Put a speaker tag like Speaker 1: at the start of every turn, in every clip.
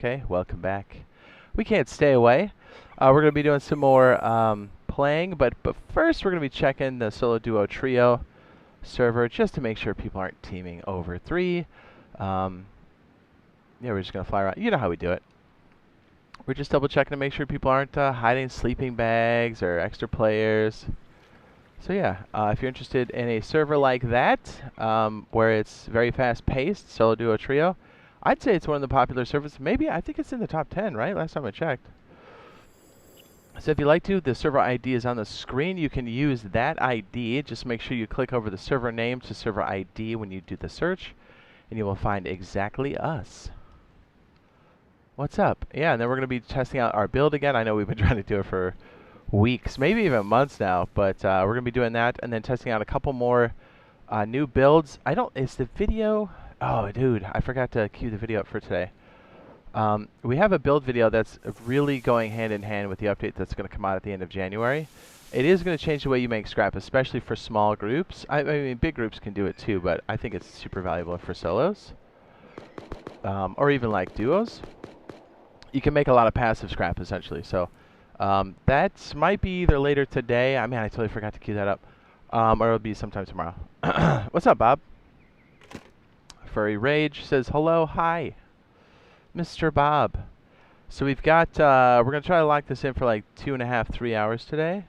Speaker 1: Okay, welcome back. We can't stay away. We're going to be doing some more playing, but first we're going to be checking the solo duo trio server just to make sure people aren't teaming over 3. Yeah, we're just going to fly around. You know how we do it. We're just double checking to make sure people aren't hiding sleeping bags or extra players. So yeah, if you're interested in a server like that, where it's very fast-paced, solo duo trio, I'd say it's one of the popular servers. Maybe, I think it's in the top 10, right? Last time I checked. So if you'd like to, the server ID is on the screen. You can use that ID. Just make sure you click over the server name to server ID when you do the search, and you will find exactly us. What's up? Yeah, and then we're going to be testing out our build again. I know we've been trying to do it for weeks, maybe even months now, but we're going to be doing that and then testing out a couple more new builds. Is the video... Oh, dude, I forgot to cue the video up for today. We have a build video that's really going hand in hand with the update that's going to come out at the end of January. It is going to change the way you make scrap, especially for small groups. I mean, big groups can do it too, but I think it's super valuable for solos. Or even like duos. You can make a lot of passive scrap, essentially. So that might be either later today. I mean, I totally forgot to cue that up. Or it'll be sometime tomorrow. What's up, Bob? Furry Rage says, hello, hi, Mr. Bob. So we've got, we're going to try to lock this in for like 2.5, 3 hours today.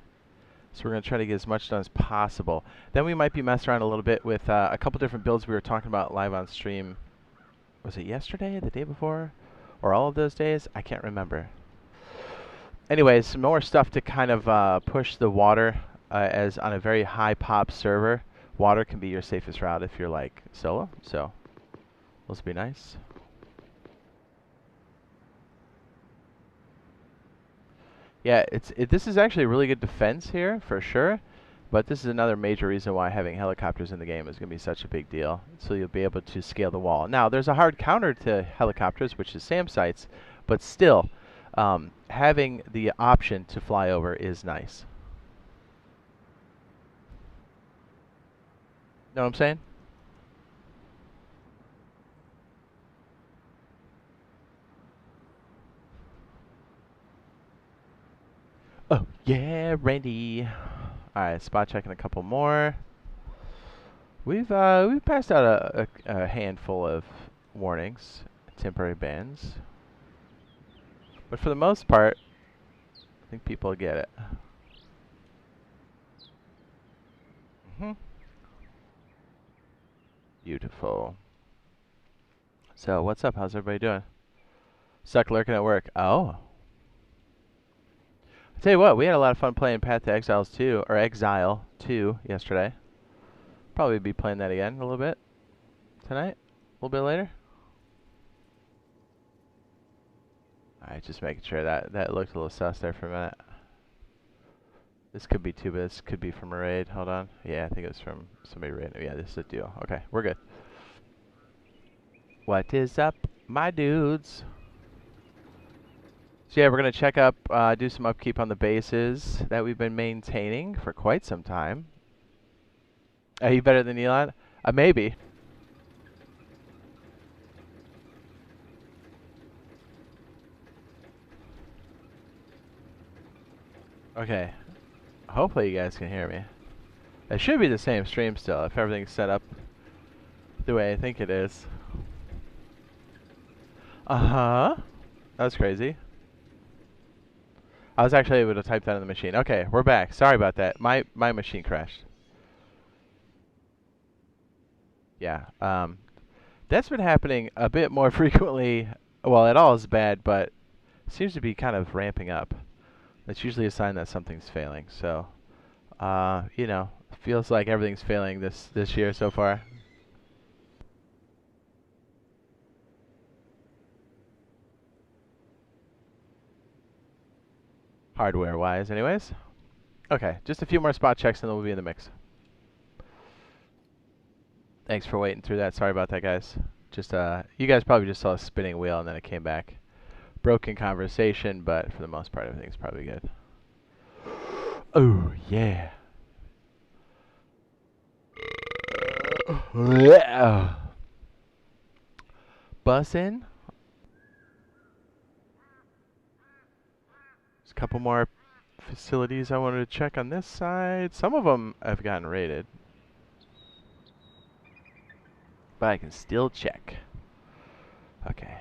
Speaker 1: So we're going to try to get as much done as possible. Then we might be messing around a little bit with a couple different builds we were talking about live on stream. Was it yesterday, the day before? Or all of those days? I can't remember. Anyways, some more stuff to kind of push the water as on a very high pop server. Water can be your safest route if you're like solo. So this will be nice. Yeah, this is actually a really good defense here for sure, but this is another major reason why having helicopters in the game is going to be such a big deal. So you'll be able to scale the wall. Now, there's a hard counter to helicopters, which is SAM sites, but still, having the option to fly over is nice. Know what I'm saying? Oh, yeah, ready. Alright, spot checking a couple more. We've passed out a handful of warnings, temporary bans. But for the most part, I think people get it. Beautiful. So, what's up? How's everybody doing? Stuck lurking at work. Oh. I tell you what, we had a lot of fun playing Path to Exiles 2, or Exile 2 yesterday. Probably be playing that again a little bit tonight, a little bit later. Alright, just making sure that looked a little sus there for a minute. This could be too, but this could be from a raid. Hold on. Yeah, I think it was from somebody raid. Yeah, this is a duo. Okay, we're good. What is up, my dudes? So yeah, we're going to check up, do some upkeep on the bases that we've been maintaining for quite some time. Are you better than Elon? Maybe. Okay. Hopefully you guys can hear me. It should be the same stream still if everything's set up the way I think it is. Uh-huh. That was crazy. I was actually able to type that in the machine. Okay, we're back. Sorry about that. My machine crashed. Yeah. That's been happening a bit more frequently. Well, it all is bad, but it seems to be kind of ramping up. That's usually a sign that something's failing. So, you know, feels like everything's failing this year so far. Hardware-wise, anyways. Okay, just a few more spot checks and then we'll be in the mix. Thanks for waiting through that. Sorry about that, guys. Just, you guys probably just saw a spinning wheel and then it came back. Broken conversation, but for the most part, everything's probably good. Oh, yeah. Bussin'. There's a couple more facilities I wanted to check on this side. Some of them have gotten raided, but I can still check. Okay.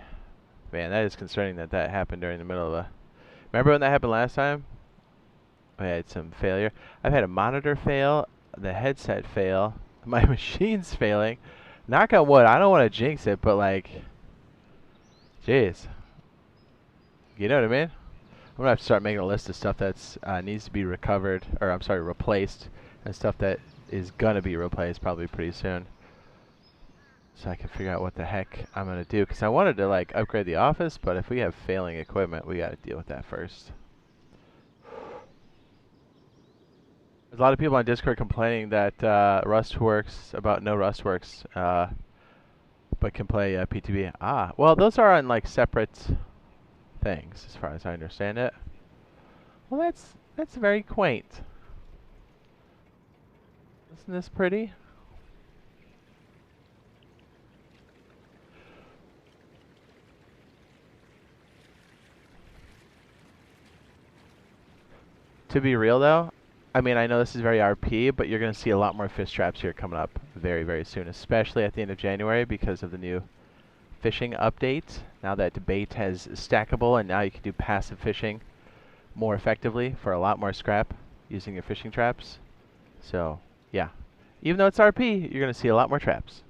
Speaker 1: Man, that is concerning that that happened during the middle of a... Remember when that happened last time? I had some failure. I've had a monitor fail, the headset fail, my machine's failing. Knock on wood, I don't want to jinx it, but like... Jeez. You know what I mean? I'm going to have to start making a list of stuff that's needs to be recovered, or I'm sorry, replaced, and stuff that is going to be replaced probably pretty soon. So I can figure out what the heck I'm going to do. Because I wanted to like upgrade the office, but if we have failing equipment, we got to deal with that first. There's a lot of people on Discord complaining that Rust works, about no Rust works, but can play PTB. Ah, well those are on like separate things as far as I understand it. Well, that's very quaint. Isn't this pretty? To be real though, I mean I know this is very RP, but you're going to see a lot more fish traps here coming up very, very soon, especially at the end of January because of the new fishing update. Now that bait has stackable and now you can do passive fishing more effectively for a lot more scrap using your fishing traps. So, yeah. Even though it's RP, you're going to see a lot more traps.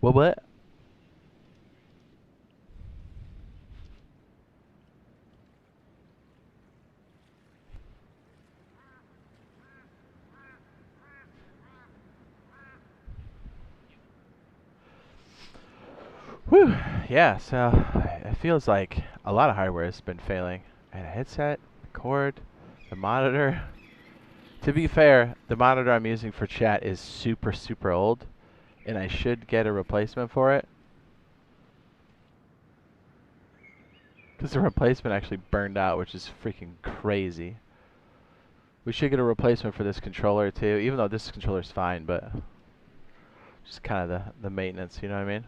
Speaker 1: Well, what? Whew. Yeah, so it feels like a lot of hardware has been failing. And a headset, the cord, the monitor. To be fair, the monitor I'm using for chat is super, super old. And I should get a replacement for it. Because the replacement actually burned out, which is freaking crazy. We should get a replacement for this controller too, even though this controller's fine, but just kind of the maintenance, you know what I mean?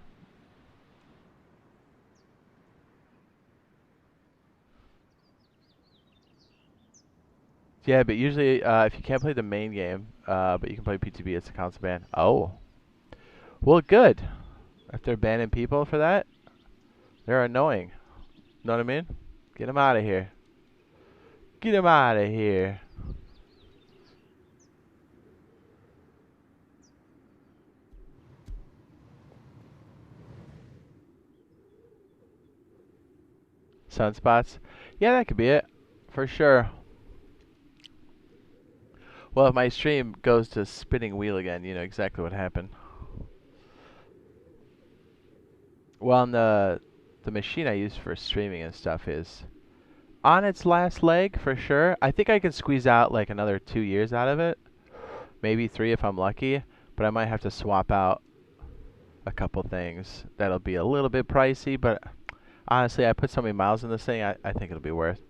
Speaker 1: Yeah, but usually if you can't play the main game, but you can play PTB, it's a console ban. Oh. Well, good. If they're banning people for that, they're annoying. Know what I mean? Get them out of here. Get them out of here. Sunspots. Yeah, that could be it. For sure. Well, if my stream goes to spinning wheel again, you know exactly what happened. Well, and the machine I use for streaming and stuff is on its last leg for sure. I think I can squeeze out like another 2 years out of it. Maybe 3 if I'm lucky. But I might have to swap out a couple things. That'll be a little bit pricey, but honestly, I put so many miles in this thing, I think it'll be worth.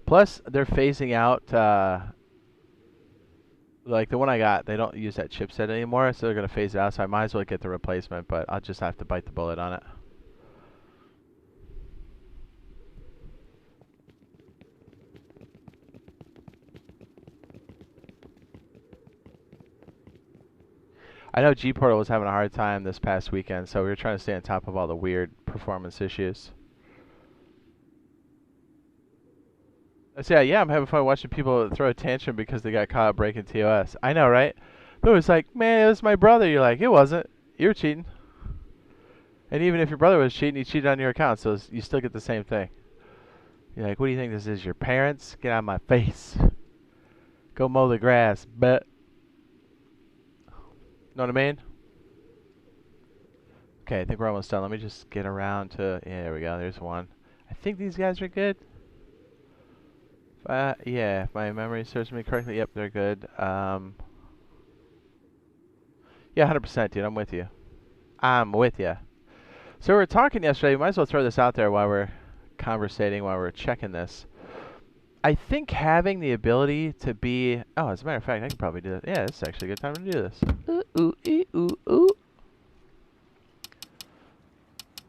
Speaker 1: Plus, they're phasing out, like the one I got, they don't use that chipset anymore, so they're going to phase it out, so I might as well get the replacement, but I'll just have to bite the bullet on it. I know G-Portal was having a hard time this past weekend, so we were trying to stay on top of all the weird performance issues. So yeah, I'm having fun watching people throw a tantrum because they got caught breaking TOS. I know, right? But it was like, man, it was my brother. You're like, it wasn't. You were cheating. And even if your brother was cheating, he cheated on your account, so you still get the same thing. You're like, what do you think this is? Your parents? Get out of my face. Go mow the grass, but... Know what I mean? Okay, I think we're almost done. Let me just get around to... Yeah, there we go. There's one. I think these guys are good. Yeah, if my memory serves me correctly, yep, they're good. Yeah, 100%, dude. I'm with you. I'm with you. So we were talking yesterday. We might as well throw this out there while we're conversating, while we're checking this. I think having the ability to be... Oh, as a matter of fact, I could probably do this. Yeah, this is actually a good time to do this. Ooh, ooh, ee, ooh, ooh.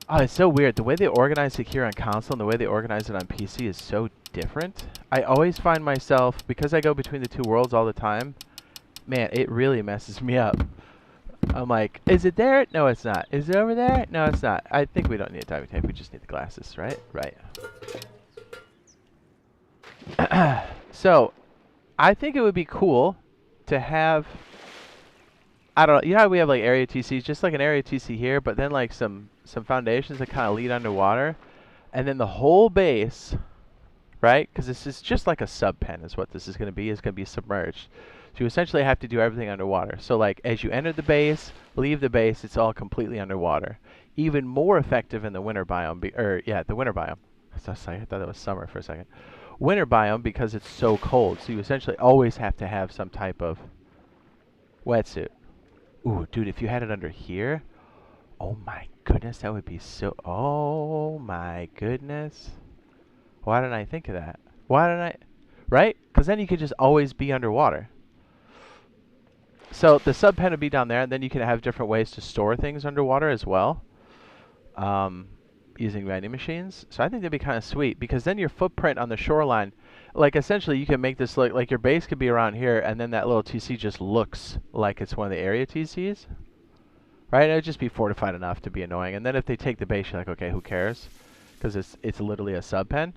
Speaker 1: Oh, it's so weird. The way they organize it here on console and the way they organize it on PC is so different. I always find myself, because I go between the two worlds all the time, man, it really messes me up. I'm like, is it there? No, it's not. Is it over there? No, it's not. I think we don't need a diving tank. We just need the glasses, right? Right. So, I think it would be cool to have, I don't know, you know how we have like area TCs, just like an area TC here, but then like some foundations that kind of lead underwater, and then the whole base, right? Because this is just like a sub pen is what this is going to be. It's going to be submerged. So you essentially have to do everything underwater. So like as you enter the base, leave the base, it's all completely underwater. Even more effective in the winter biome, the winter biome. I thought that was summer for a second. Winter biome because it's so cold. So you essentially always have to have some type of wetsuit. Ooh, dude, if you had it under here, oh my goodness, that would be so, oh my goodness. Why didn't I think of that? Why didn't I, right? Because then you could just always be underwater. So the sub pen would be down there, and then you can have different ways to store things underwater as well, using vending machines. So I think that'd be kind of sweet, because then your footprint on the shoreline, like essentially you can make this look like your base could be around here, and then that little TC just looks like it's one of the area TCs, right? It would just be fortified enough to be annoying. And then if they take the base, you're like, okay, who cares? Because it's literally a sub pen.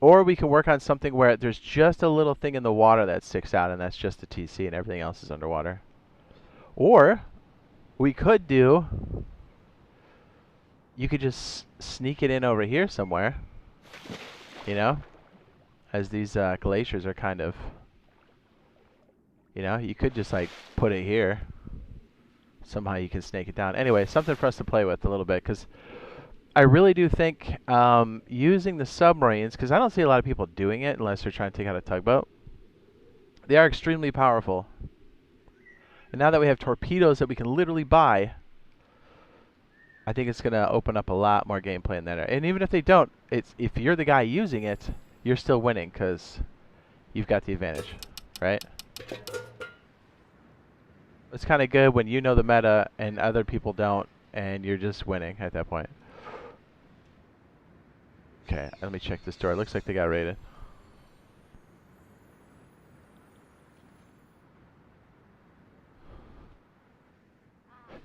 Speaker 1: Or we can work on something where there's just a little thing in the water that sticks out, and that's just the TC, and everything else is underwater. Or we could do, you could just sneak it in over here somewhere, you know, as these glaciers are kind of, you know, you could just like put it here. Somehow you can snake it down. Anyway, something for us to play with a little bit, because I really do think using the submarines, because I don't see a lot of people doing it unless they're trying to take out a tugboat. They are extremely powerful. And now that we have torpedoes that we can literally buy, I think it's going to open up a lot more gameplay in that area. And even if they don't, if you're the guy using it, you're still winning because you've got the advantage, right? It's kind of good when you know the meta and other people don't, and you're just winning at that point. Okay, let me check this door. It looks like they got raided.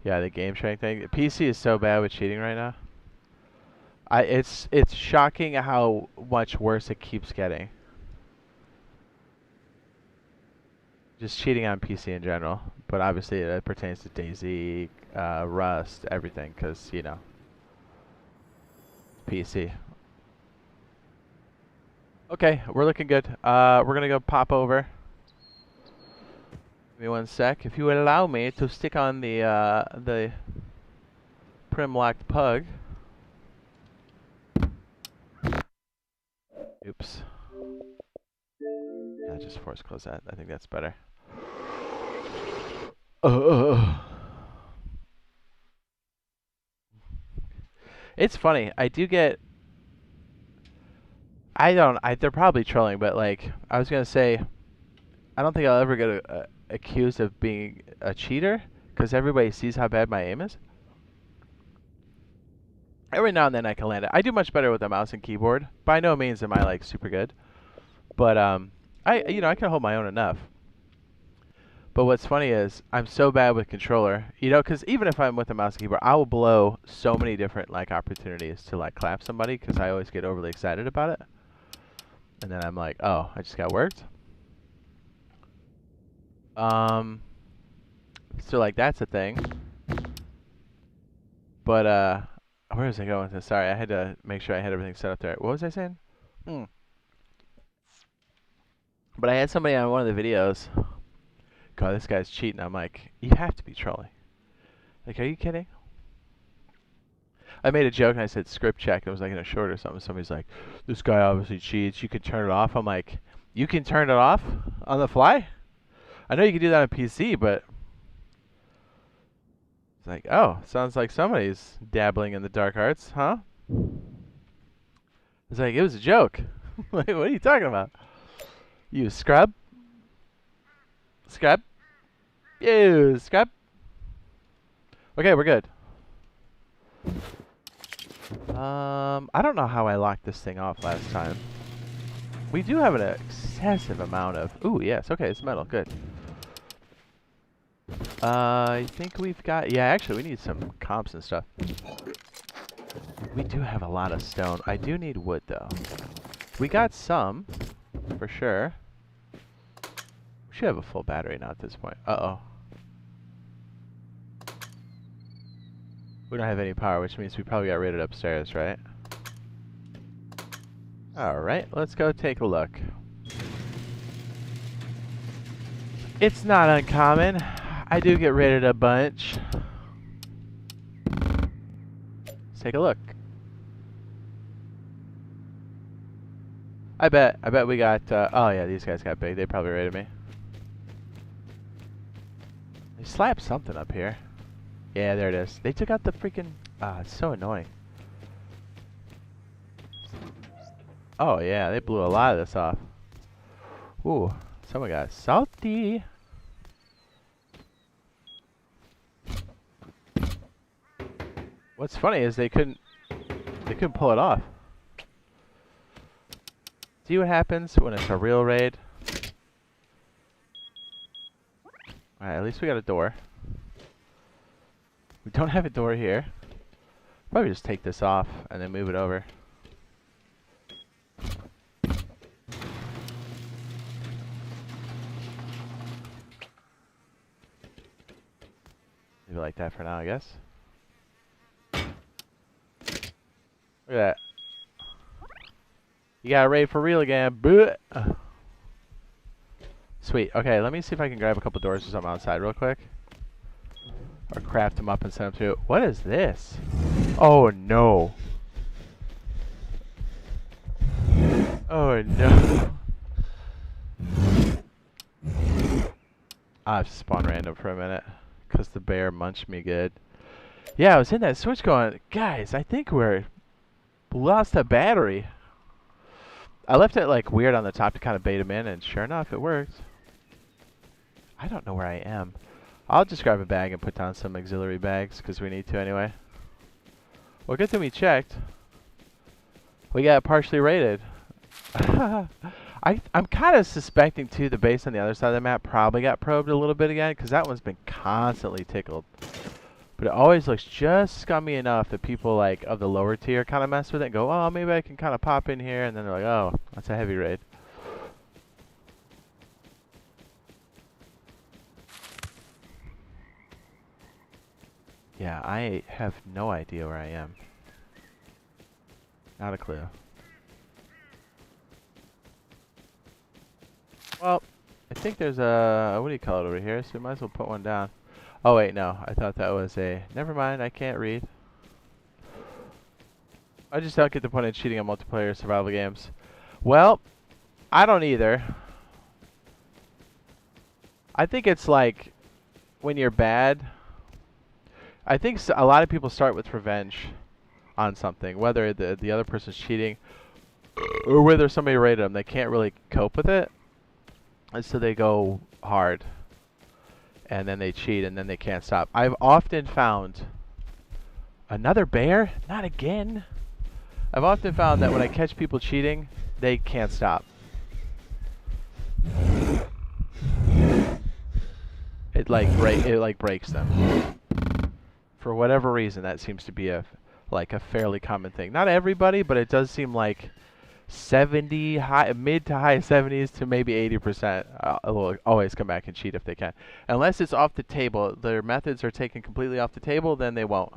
Speaker 1: Yeah, the game sharing thing. The PC is so bad with cheating right now. It's shocking how much worse it keeps getting. Just cheating on PC in general, but obviously it pertains to DayZ, Rust, everything, because you know, PC. Okay, we're looking good. We're gonna go pop over. Give me one sec. If you would allow me to stick on the prim locked pug. Oops. Yeah, just force close that. I think that's better. It's funny. I do get. They're probably trolling, but like I was gonna say, I don't think I'll ever get accused of being a cheater because everybody sees how bad my aim is. Every now and then I can land it. I do much better with a mouse and keyboard. By no means am I like super good, but I can hold my own enough. But what's funny is I'm so bad with controller, you know, because even if I'm with a mouse and keyboard, I will blow so many different like opportunities to like clap somebody because I always get overly excited about it, and then I'm like, oh, I just got worked. So like that's a thing. But where was I going with this? Sorry, I had to make sure I had everything set up there. What was I saying? But I had somebody on one of the videos. God, this guy's cheating. I'm like, you have to be trolling. Like, are you kidding? I made a joke and I said script check. It was like in a short or something. Somebody's like, this guy obviously cheats. You can turn it off. I'm like, you can turn it off on the fly? I know you can do that on PC, but it's like, oh, sounds like somebody's dabbling in the dark arts, huh? It's like, it was a joke. Like, what are you talking about? You scrub? Scrub? You scrub? Okay, we're good. I don't know how I locked this thing off last time. We do have an excessive amount of... Ooh, yes. Okay, it's metal. Good. I think we've got... Yeah, actually, we need some comps and stuff. We do have a lot of stone. I do need wood, though. We got some, for sure. We should have a full battery now at this point. Uh-oh. We don't have any power, which means we probably got raided upstairs, right? Alright, let's go take a look. It's not uncommon. I do get raided a bunch. Let's take a look. I bet we got, oh yeah, these guys got big. They probably raided me. They slapped something up here. Yeah, there it is. They took out the freaking, it's so annoying. Oh yeah, they blew a lot of this off. Ooh, someone got salty. What's funny is they couldn't pull it off. See what happens when it's a real raid? Alright, at least we got a door. We don't have a door here. Probably just take this off and then move it over. Leave it like that for now, I guess. Look at that. You got a raid for real again. Blech. Sweet. Okay, let me see if I can grab a couple doors or something outside real quick. Or craft them up and send them to it. What is this? Oh no. Oh no. I've spawned random for a minute. Because the bear munched me good. Yeah, I was in that switch going, guys, I think we're lost a battery. I left it like weird on the top to kind of bait him in, and sure enough, it worked. I don't know where I am. I'll just grab a bag and put down some auxiliary bags, because we need to anyway. Well, good thing we checked. We got partially raided. I'm kind of suspecting, too, the base on the other side of the map probably got probed a little bit again, because that one's been constantly tickled. But it always looks just scummy enough that people like of the lower tier kind of mess with it and go, oh, maybe I can kind of pop in here. And then they're like, oh, that's a heavy raid. Yeah, I have no idea where I am. Not a clue. Well, I think there's a, what do you call it over here? So we might as well put one down. Oh wait, no. I thought that was a... Never mind, I can't read. I just don't get the point of cheating on multiplayer survival games. Well, I don't either. I think it's like when you're bad. I think a lot of people start with revenge on something, whether the other person's cheating or whether somebody raided them. They can't really cope with it, and so they go hard. And then they cheat, and then they can't stop. I've often found... Another bear? Not again. I've often found that when I catch people cheating, they can't stop. It like breaks them. For whatever reason, that seems to be a fairly common thing. Not everybody, but it does seem like 70, mid to high 70s to maybe 80% will always come back and cheat if they can. Unless it's off the table, their methods are taken completely off the table, then they won't,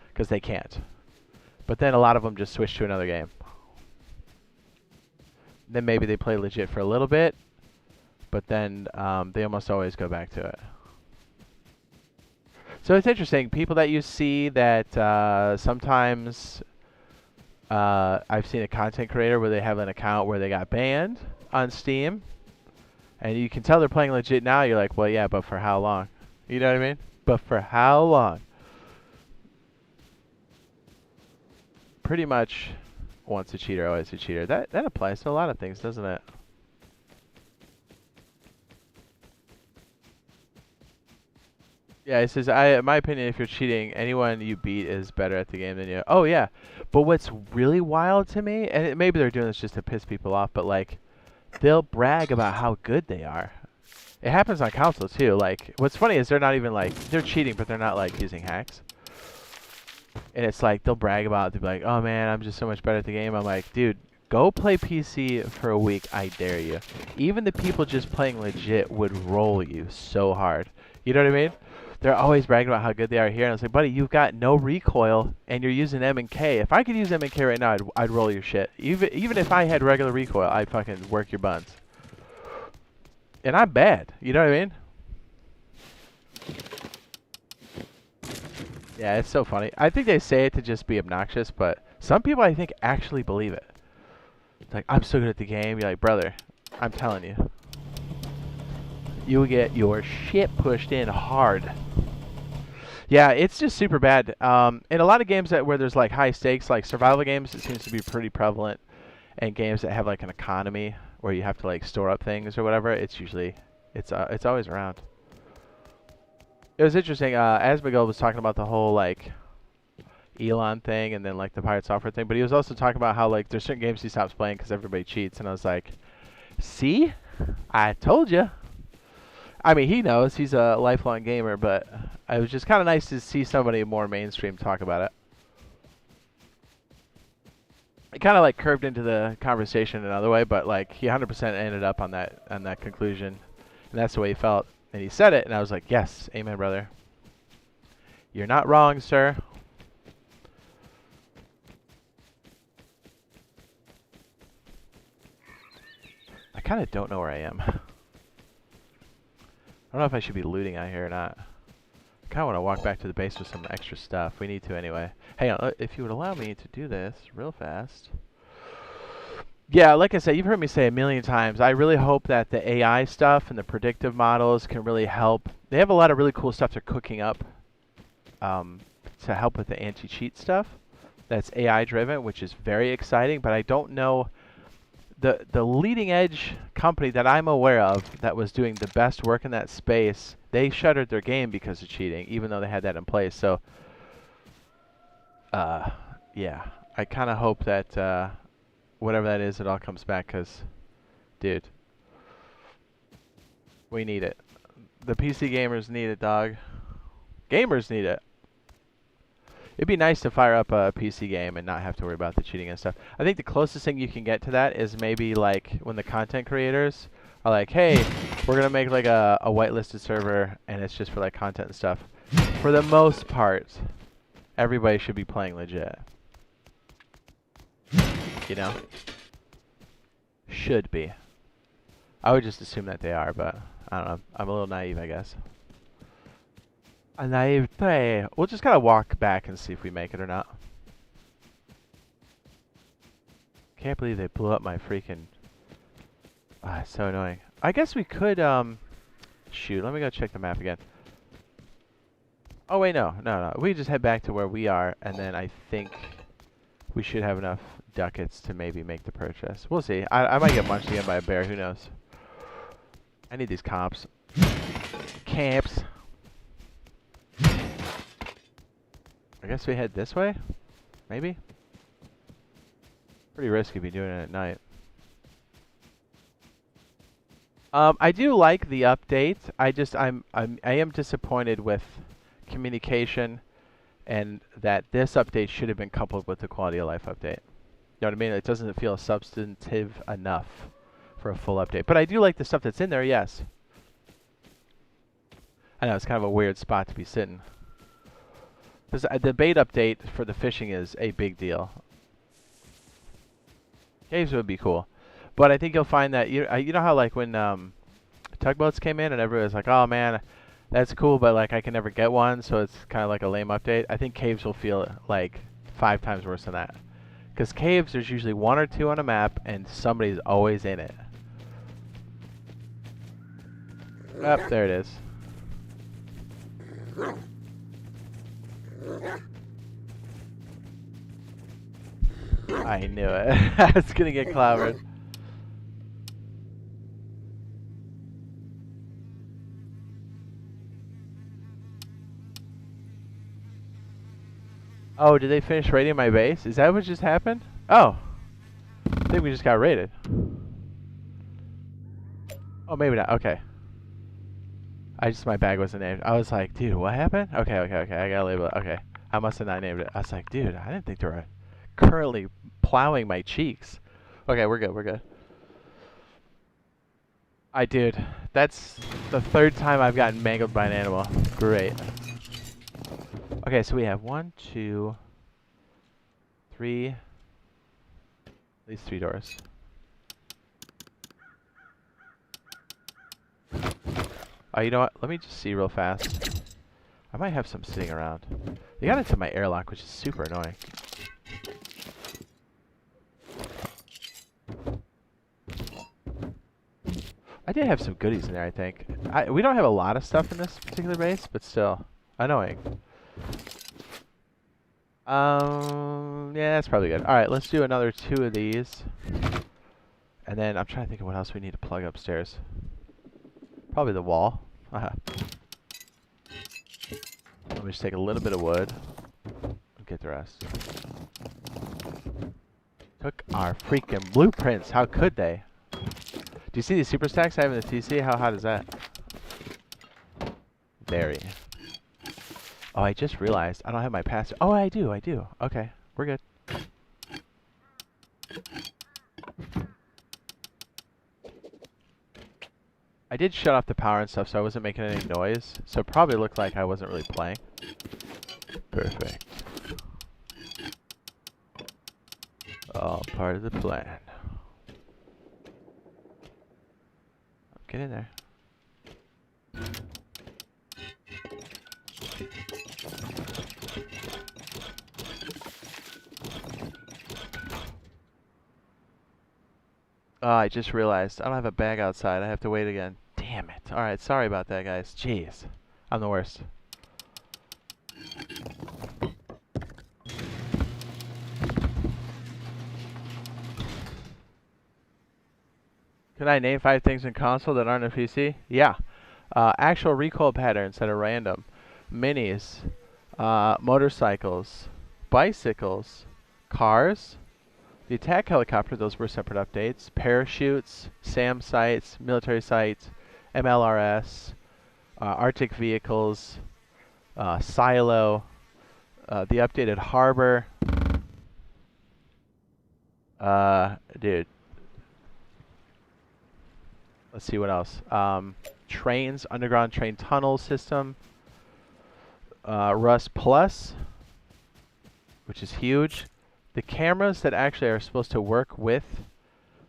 Speaker 1: because they can't. But then a lot of them just switch to another game. Then maybe they play legit for a little bit, but then they almost always go back to it. So it's interesting. People that you see that sometimes... I've seen a content creator where they have an account where they got banned on Steam, and you can tell they're playing legit now. You're like, well, yeah, but for how long? You know what I mean? But for how long? Pretty much once a cheater, always a cheater. That applies to a lot of things, doesn't it? Yeah, it says, in my opinion, if you're cheating, anyone you beat is better at the game than you. Oh, yeah. But what's really wild to me, and maybe they're doing this just to piss people off, but, like, they'll brag about how good they are. It happens on console, too. Like, what's funny is they're not even, like, they're cheating, but they're not, like, using hacks. And it's like, they'll brag about it. They'll be like, oh, man, I'm just so much better at the game. I'm like, dude, go play PC for a week. I dare you. Even the people just playing legit would roll you so hard. You know what I mean? They're always bragging about how good they are here. And I was like, buddy, you've got no recoil, and you're using M and K. If I could use M and K right now, I'd roll your shit. Even if I had regular recoil, I'd fucking work your buns. And I'm bad. You know what I mean? Yeah, it's so funny. I think they say it to just be obnoxious, but some people, I think, actually believe it. It's like, I'm so good at the game. You're like, brother, I'm telling you. You will get your shit pushed in hard. Yeah, it's just super bad. In a lot of games where there's like high stakes, like survival games, it seems to be pretty prevalent. And games that have like an economy where you have to like store up things or whatever, it's usually it's always around. It was interesting. Asmigel was talking about the whole like Elon thing and then like the pirate software thing, but he was also talking about how like there's certain games he stops playing because everybody cheats, and I was like, see, I told you. I mean, he knows. He's a lifelong gamer, but it was just kind of nice to see somebody more mainstream talk about it. It kind of like curved into the conversation another way, but like he 100% ended up on that conclusion, and that's the way he felt. And he said it, and I was like, yes, amen, brother. You're not wrong, sir. I kind of don't know where I am. I don't know if I should be looting out here or not. I kind of want to walk back to the base with some extra stuff. We need to anyway. Hey, if you would allow me to do this real fast. Yeah, like I said, you've heard me say a million times, I really hope that the AI stuff and the predictive models can really help. They have a lot of really cool stuff they're cooking up to help with the anti-cheat stuff. That's AI driven, which is very exciting, but I don't know. The leading edge company that I'm aware of that was doing the best work in that space, they shuttered their game because of cheating, even though they had that in place. So, yeah, I kind of hope that whatever that is, it all comes back because, dude, we need it. The PC gamers need it, dog. Gamers need it. It'd be nice to fire up a PC game and not have to worry about the cheating and stuff. I think the closest thing you can get to that is maybe like when the content creators are like, hey, we're going to make like a whitelisted server and it's just for like content and stuff. For the most part, everybody should be playing legit. You know? Should be. I would just assume that they are, but I don't know. I'm a little naive, I guess. A naivete. We'll just gotta walk back and see if we make it or not. Can't believe they blew up my freaking... Ah, it's so annoying. I guess we could, shoot, let me go check the map again. Oh, wait, no. We just head back to where we are, and then I think we should have enough ducats to maybe make the purchase. We'll see. I might get munched again by a bear. Who knows? I need these comps. Camps. I guess we head this way? Maybe? Pretty risky to be doing it at night. I do like the update. I am disappointed with communication and that this update should have been coupled with the quality of life update. You know what I mean? It doesn't feel substantive enough for a full update. But I do like the stuff that's in there, yes. I know, it's kind of a weird spot to be sitting. The bait update for the fishing is a big deal. Caves would be cool. But I think you'll find that, you know how like when tugboats came in and everybody was like, oh man, that's cool, but like I can never get one, so it's kind of like a lame update. I think caves will feel like 5 times worse than that. Because caves, there's usually 1 or 2 on a map, and somebody's always in it. Oh, there it is. I knew it. I was gonna get clobbered. Oh, did they finish raiding my base? Is that what just happened? Oh. I think we just got raided. Oh, maybe not. Okay. My bag wasn't named. I was like, dude, what happened? Okay. I gotta label it. Okay. I must have not named it. I was like, dude, I didn't think they were currently plowing my cheeks. Okay, we're good. Dude, that's the third time I've gotten mangled by an animal. Great. Okay, so we have 1, 2, 3, at least 3 doors. Oh, you know what? Let me just see real fast. I might have some sitting around. They got into my airlock, which is super annoying. I did have some goodies in there, I think. We don't have a lot of stuff in this particular base, but still annoying. Yeah, that's probably good. All right, let's do another 2 of these. And then I'm trying to think of what else we need to plug upstairs. Probably the wall. Let me just take a little bit of wood and get the rest. Took our freaking blueprints. How could they? Do you see these super stacks I have in the TC? How hot is that? Very. Oh, I just realized I don't have my pass. Oh, I do. Okay, we're good. I did shut off the power and stuff, so I wasn't making any noise. So it probably looked like I wasn't really playing. Perfect. All part of the plan. Get in there. Oh, I just realized I don't have a bag outside. I have to wait again. Damn it. Alright, sorry about that, guys. Jeez. I'm the worst. Can I name 5 things in console that aren't a PC? Yeah. Actual recoil patterns that are random. Minis. Motorcycles. Bicycles. Cars. The attack helicopter, those were separate updates. Parachutes. SAM sites. Military sites. MLRS. Arctic vehicles. Silo. The updated harbor. Dude. Let's see what else. Trains, underground train tunnel system. Rust Plus, which is huge. The cameras that actually are supposed to work with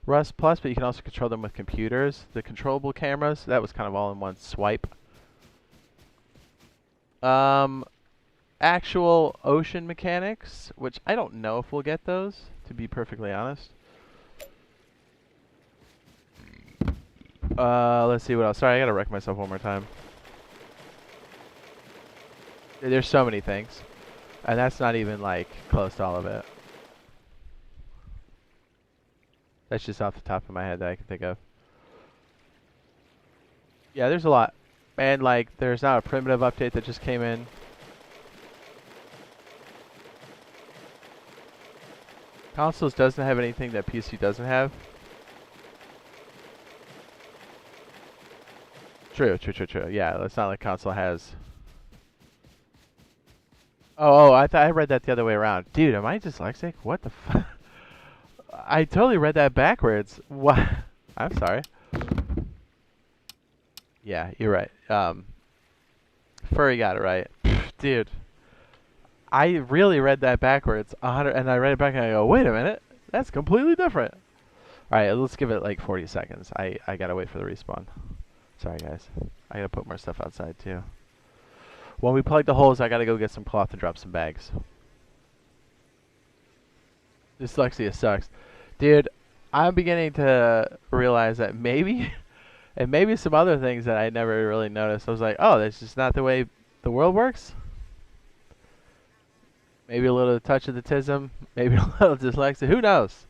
Speaker 1: Rust Plus, but you can also control them with computers. The controllable cameras, that was kind of all in one swipe. Actual ocean mechanics, which I don't know if we'll get those, to be perfectly honest. Let's see what else. Sorry, I gotta wreck myself one more time. There's so many things. And that's not even, like, close to all of it. That's just off the top of my head that I can think of. Yeah, there's a lot. And, like, there's now a primitive update that just came in. Consoles doesn't have anything that PC doesn't have. True. Yeah, it's not like console has. Oh, I read that the other way around. Dude, am I dyslexic? What the fuck? I totally read that backwards. What? I'm sorry. Yeah, you're right. Furry got it right. Dude. I really read that backwards. And I read it back and I go, wait a minute. That's completely different. Alright, let's give it like 40 seconds. I gotta wait for the respawn. Sorry, guys. I gotta put more stuff outside, too. When we plug the holes, I gotta go get some cloth and drop some bags. Dyslexia sucks. Dude, I'm beginning to realize that maybe, and maybe some other things that I never really noticed. I was like, oh, that's just not the way the world works? Maybe a little touch of autism, maybe a little dyslexia. Who knows?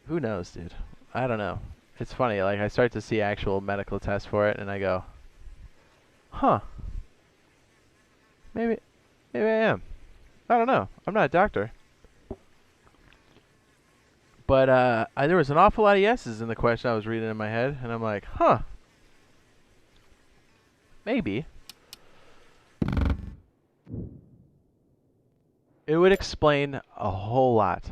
Speaker 1: Who knows, dude? I don't know. It's funny, like, I start to see actual medical tests for it, and I go, huh. Maybe Maybe I am. I don't know. I'm not a doctor. But there was an awful lot of yeses in the question I was reading in my head, and I'm like, huh, maybe. It would explain a whole lot.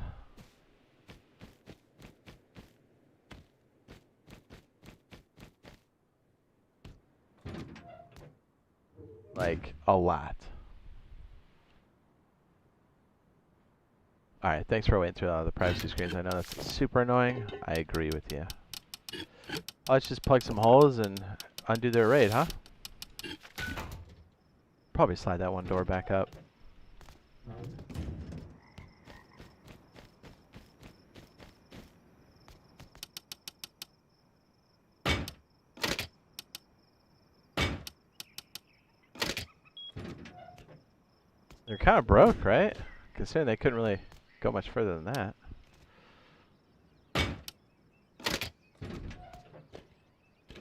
Speaker 1: Like, a lot. Alright, thanks for waiting through all the privacy screens. I know that's super annoying. I agree with you. Let's just plug some holes and undo their raid, huh? Probably slide that one door back up. They're kind of broke, right? Considering they couldn't really go much further than that.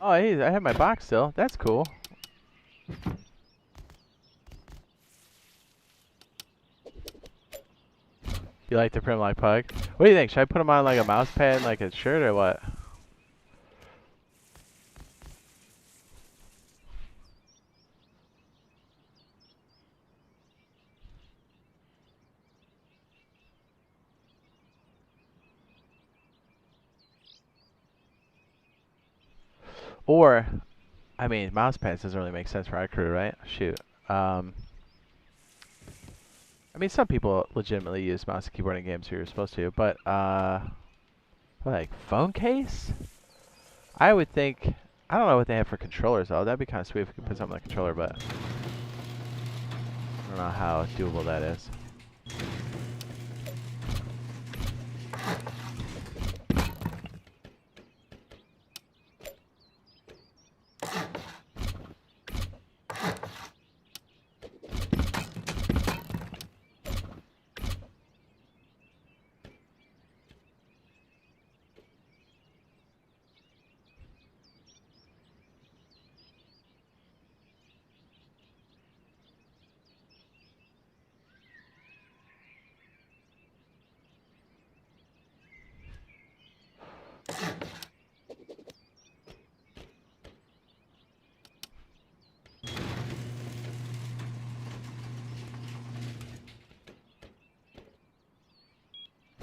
Speaker 1: Oh, hey, I have my box still. That's cool. You like the prim like pug? What do you think? Should I put them on like a mouse pad, like a shirt, or what? Or, I mean, mouse pads doesn't really make sense for our crew, right? Shoot. I mean, some people legitimately use mouse and keyboard in games who you're supposed to, but, like, phone case? I would think, I don't know what they have for controllers, though. That'd be kind of sweet if we could put something on the controller, but I don't know how doable that is.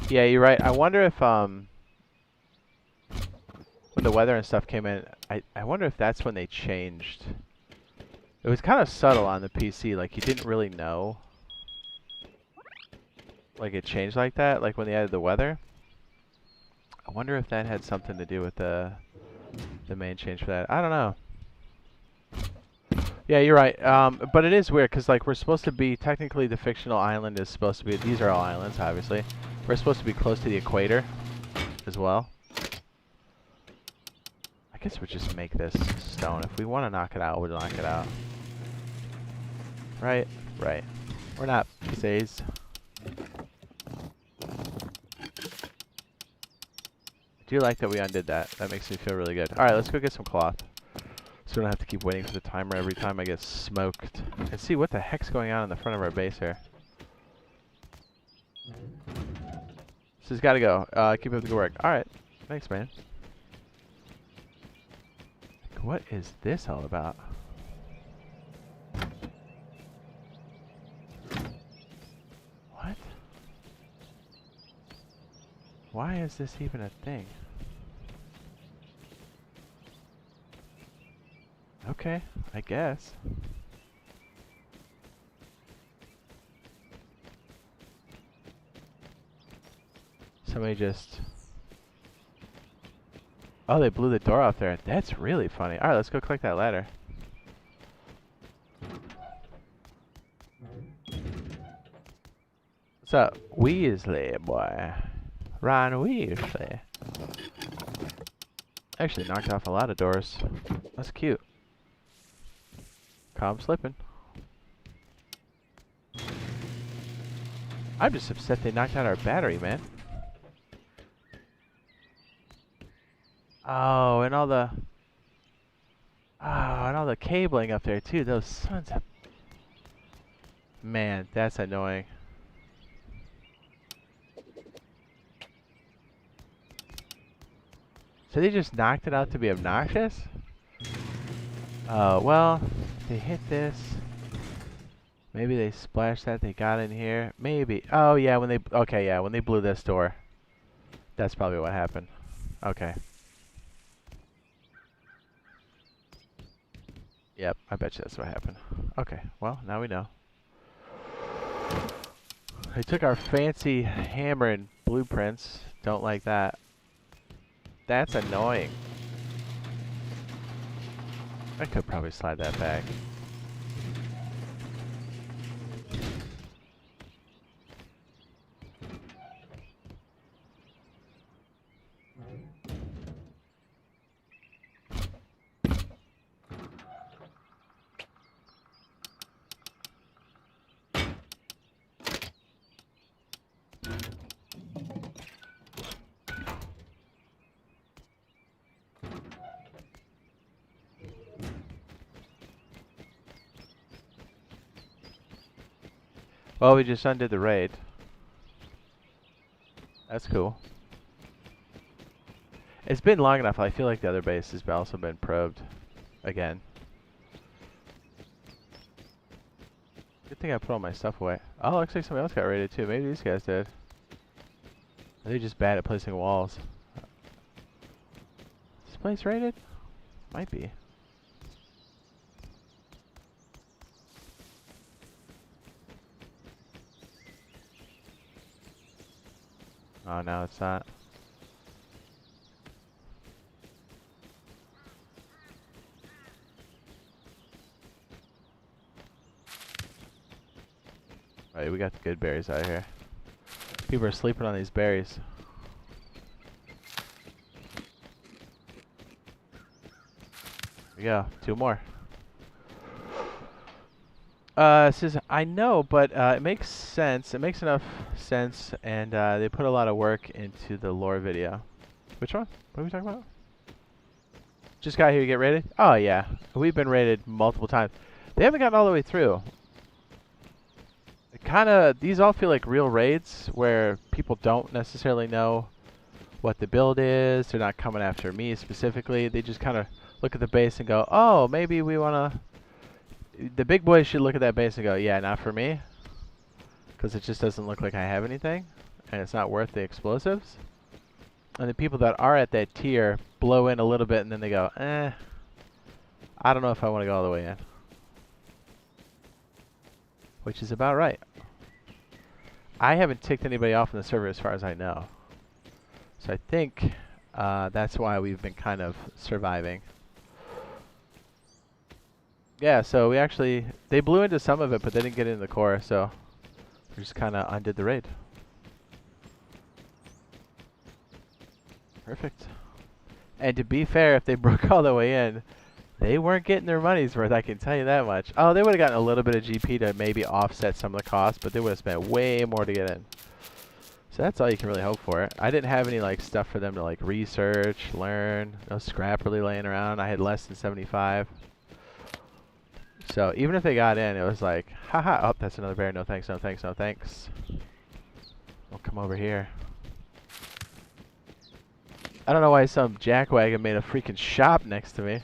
Speaker 1: Yeah, you're right. I wonder if, when the weather and stuff came in, I wonder if that's when they changed. It was kind of subtle on the PC, like you didn't really know. Like it changed like that, like when they added the weather. I wonder if that had something to do with the main change for that. I don't know. Yeah, you're right. But it is weird because like we're supposed to be technically the fictional island is supposed to be. These are all islands, obviously. We're supposed to be close to the equator, as well. I guess we'll just make this stone. If we want to knock it out, we'll knock it out. Right, right. We're not PCs. I do like that we undid that. That makes me feel really good. Alright, let's go get some cloth. So we don't have to keep waiting for the timer every time I get smoked. And see what the heck's going on in the front of our base here. This has got to go. Keep up the good work. Alright. Thanks, man. What is this all about? What? Why is this even a thing? Okay, I guess. Somebody just... Oh, they blew the door off there. That's really funny. Alright, let's go collect that ladder. What's up, Weasley, boy? Ron Weasley. Actually knocked off a lot of doors. That's cute. Calm slipping. I'm just upset they knocked out our battery, man. Oh, and all the... Oh, and all the cabling up there, too. Those sons of... Man, that's annoying. So they just knocked it out to be obnoxious? Well, they hit this. Maybe they splashed that, they got in here. Maybe. Oh, yeah, when they... Okay, yeah, when they blew this door. That's probably what happened. Okay. Yep, I bet you that's what happened. Okay, well, now we know. They took our fancy hammer and blueprints. Don't like that. That's annoying. I could probably slide that back. Well, we just undid the raid. That's cool. It's been long enough. I feel like the other base has also been probed again. Good thing I put all my stuff away. Oh, looks like somebody else got raided too. Maybe these guys did. Are they just bad at placing walls? Is this place raided? Might be. Oh, no, it's not. Alright, we got the good berries out here. People are sleeping on these berries. Here we go. 2 more. Says, I know, but it makes sense. It makes enough sense, and they put a lot of work into the lore video. Which one? What are we talking about? Just got here to get raided? Oh, yeah. We've been raided multiple times. They haven't gotten all the way through. These all feel like real raids where people don't necessarily know what the build is. They're not coming after me specifically. They just kind of look at the base and go, oh, maybe we want to... The big boys should look at that base and go, yeah, not for me. Because it just doesn't look like I have anything. And it's not worth the explosives. And the people that are at that tier blow in a little bit and then they go, I don't know if I want to go all the way in. Which is about right. I haven't ticked anybody off in the server as far as I know. So I think that's why we've been kind of surviving. Yeah, so we actually... They blew into some of it, but they didn't get into the core, so... We just kind of undid the raid. Perfect. And to be fair, if they broke all the way in, they weren't getting their money's worth, I can tell you that much. Oh, they would have gotten a little bit of GP to maybe offset some of the costs, but they would have spent way more to get in. So that's all you can really hope for. I didn't have any like stuff for them to like research, learn. No scrap really laying around. I had less than 75. So even if they got in, it was like, haha, oh, that's another bear. No thanks, no thanks, no thanks. We'll come over here. I don't know why some jackwagon made a freaking shop next to me.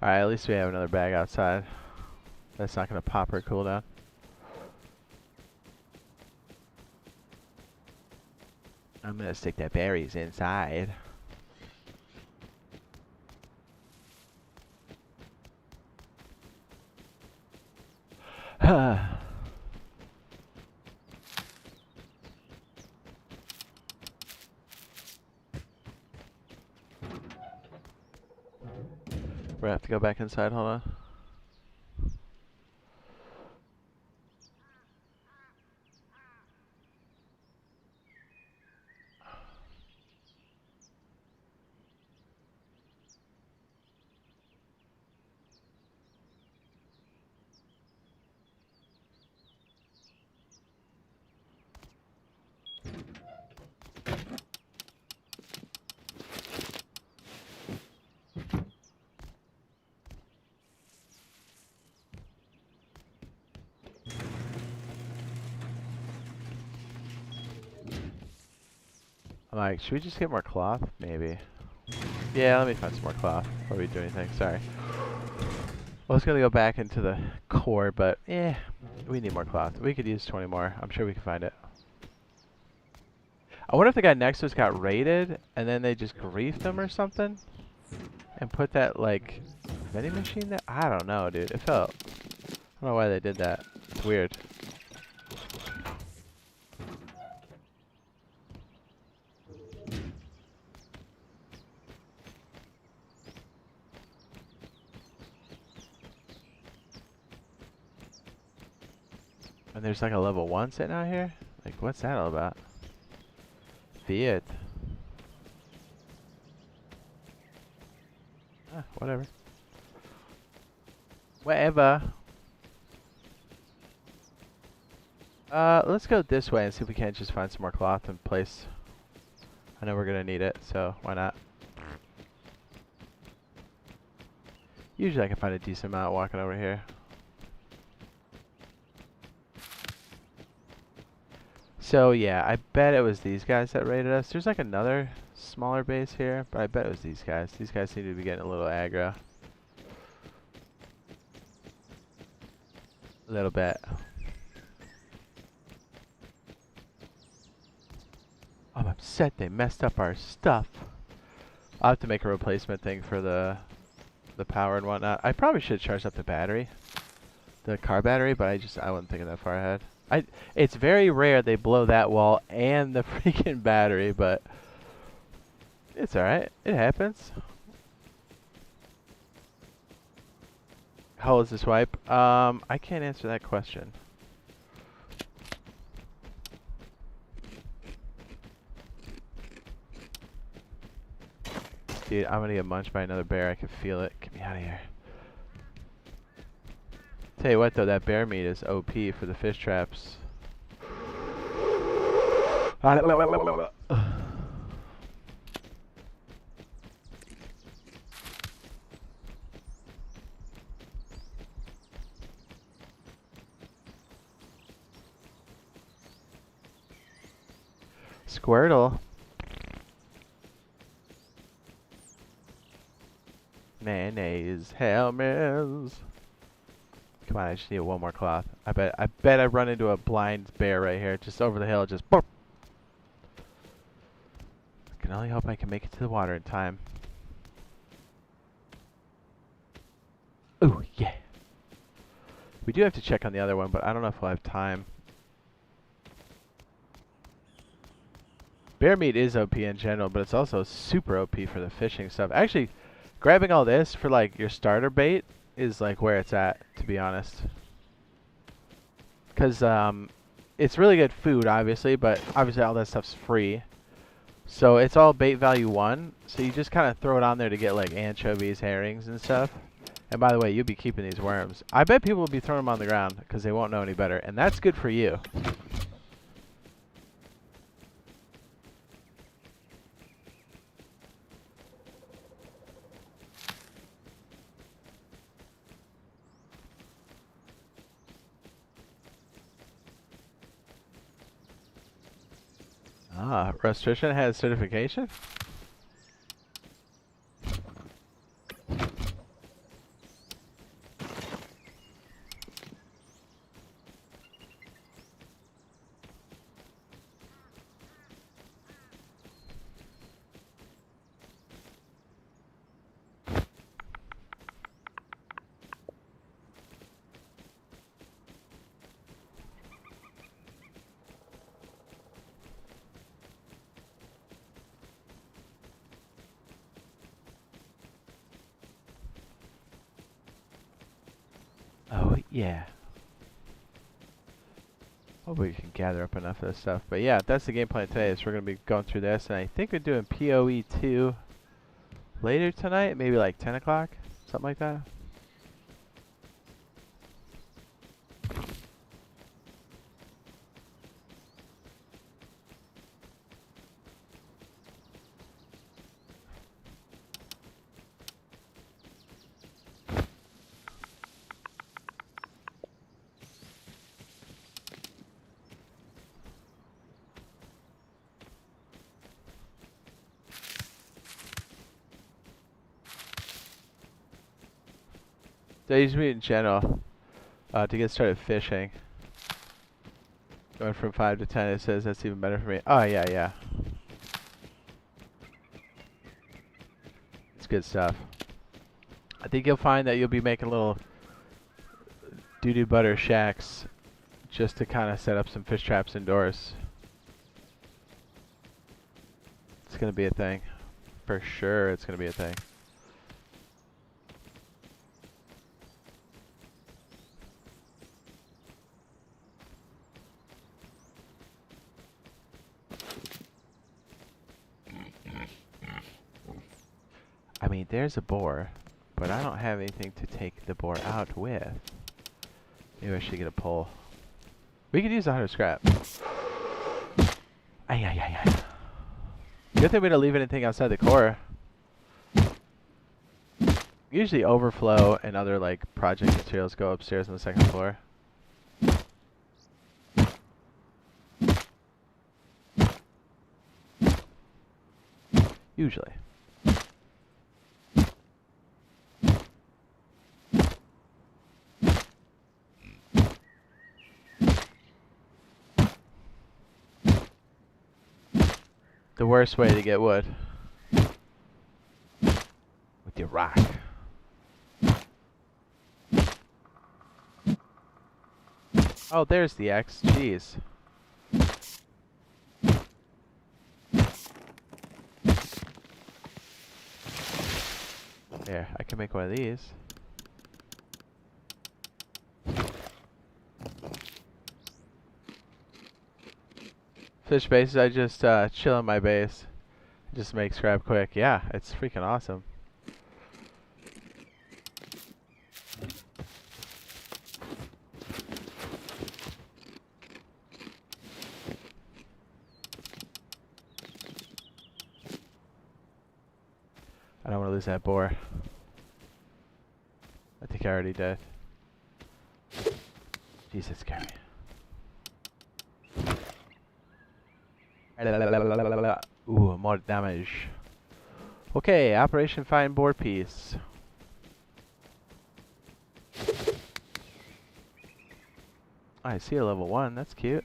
Speaker 1: Alright, at least we have another bag outside. That's not going to pop her cooldown. I'm going to stick the berries inside. We're going to have to go back inside, hold on. I'm like, should we just get more cloth? Maybe. Yeah, let me find some more cloth before we do anything. Sorry. I was gonna go back into the core, but we need more cloth. We could use 20 more. I'm sure we can find it. I wonder if the guy next to us got raided and then they just griefed him or something and put that like vending machine there. I don't know, dude. It felt. I don't know why they did that. It's weird. And there's like a level 1 sitting out here? Like, what's that all about? Fiat. Ah, whatever. Whatever. Let's go this way and see if we can't just find some more cloth and place. I know we're gonna need it, so why not? Usually I can find a decent amount walking over here. So yeah, I bet it was these guys that raided us. There's like another smaller base here, but I bet it was these guys. These guys seem to be getting a little aggro. A little bit. I'm upset they messed up our stuff. I'll have to make a replacement thing for the power and whatnot. I probably should charge up the battery. The car battery, but I wasn't thinking that far ahead. It's very rare they blow that wall and the freaking battery, but it's alright. It happens. How old is this wipe? I can't answer that question. Dude, I'm gonna get munched by another bear. I can feel it. Get me out of here. Tell you what though, that bear meat is OP for the fish traps. Squirtle. Mayonnaise, Helmers. Come on, I just need one more cloth. I bet I run into a blind bear right here, just over the hill, just boop. I can only hope I can make it to the water in time. Ooh, yeah. We do have to check on the other one, but I don't know if we'll have time. Bear meat is OP in general, but it's also super OP for the fishing stuff. Actually, grabbing all this for like your starter bait is like where it's at, to be honest. Because it's really good food, obviously, but obviously all that stuff's free. So it's all bait value 1. So you just kind of throw it on there to get like anchovies, herrings, and stuff. And by the way, you'll be keeping these worms. I bet people will be throwing them on the ground because they won't know any better. And that's good for you. Ah, restoration has certification? Yeah. Hopefully we can gather up enough of this stuff. But yeah, that's the game plan today. Is we're gonna be going through this, and I think we're doing PoE 2 later tonight, maybe like 10 o'clock, something like that. Days me in general to get started fishing. Going from 5 to 10, it says that's even better for me. Oh yeah, yeah. It's good stuff. I think you'll find that you'll be making little doo-doo butter shacks just to kind of set up some fish traps indoors. It's gonna be a thing. For sure it's gonna be a thing. I mean, there's a boar, but I don't have anything to take the boar out with. Maybe I should get a pole. We could use 100 scrap. Ay, ay, ay, ay. Good thing we don't leave anything outside the core. Usually overflow and other like project materials go upstairs on the second floor. Usually. The worst way to get wood. With your rock. Oh, there's the X. Jeez. There, I can make one of these. Fish bases, I just chill on my base. Just make scrap quick. Yeah, it's freaking awesome. I don't want to lose that boar. I think I already did. Jesus, scare me. Ooh, more damage. Okay, Operation Find Boar Piece. I see a level 1. That's cute.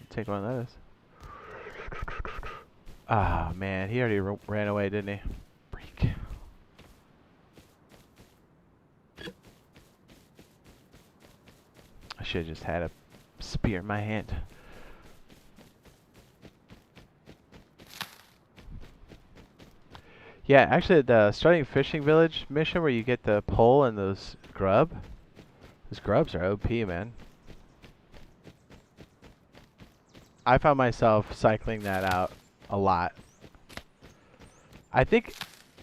Speaker 1: Take one of those. Ah, man, he already ran away, didn't he? Freak. I should have just had a spear in my hand. Yeah, actually, the starting fishing village mission where you get the pole and those grubs are OP, man. I found myself cycling that out a lot. I think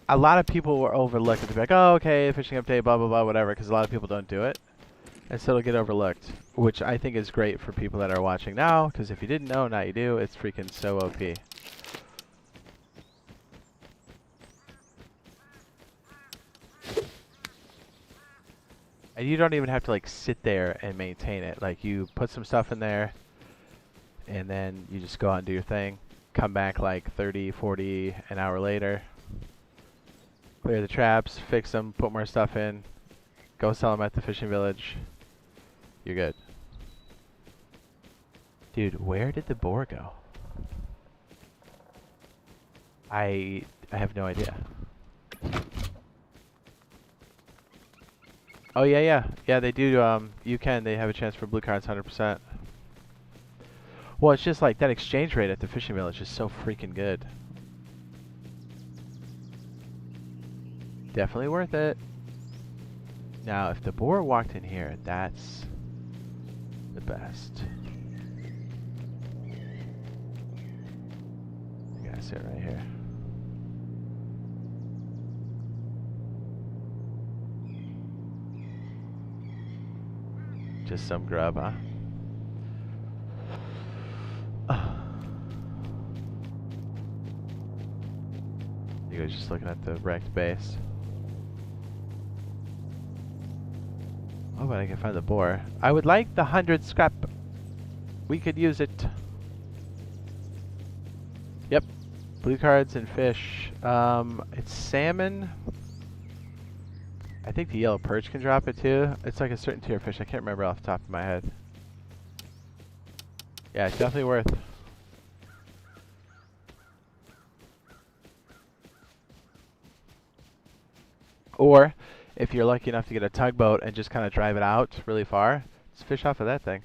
Speaker 1: a lot of people were overlooked. They'd be like, oh, okay, fishing update, blah, blah, blah, whatever, because a lot of people don't do it. And so it'll get overlooked, which I think is great for people that are watching now, because if you didn't know, now you do. It's freaking so OP. And you don't even have to like sit there and maintain it. Like you put some stuff in there and then you just go out and do your thing. Come back like 30, 40 an hour later. Clear the traps, fix them, put more stuff in. Go sell them at the fishing village. You're good. Dude, where did the boar go? I have no idea. Oh yeah, yeah. Yeah, they do, they have a chance for blue cards 100%. Well, it's just like that exchange rate at the fishing village is so freaking good. Definitely worth it. Now, if the boar walked in here, that's the best. You gotta sit right here. Just some grub, huh? You guys just looking at the wrecked base. Oh, but I can find the boar. I would like the 100 scrap. We could use it. Yep. Blue cards and fish. It's salmon. I think the yellow perch can drop it too. It's like a certain tier of fish. I can't remember off the top of my head. Yeah, it's definitely worth. Or, if you're lucky enough to get a tugboat and just kind of drive it out really far, just fish off of that thing.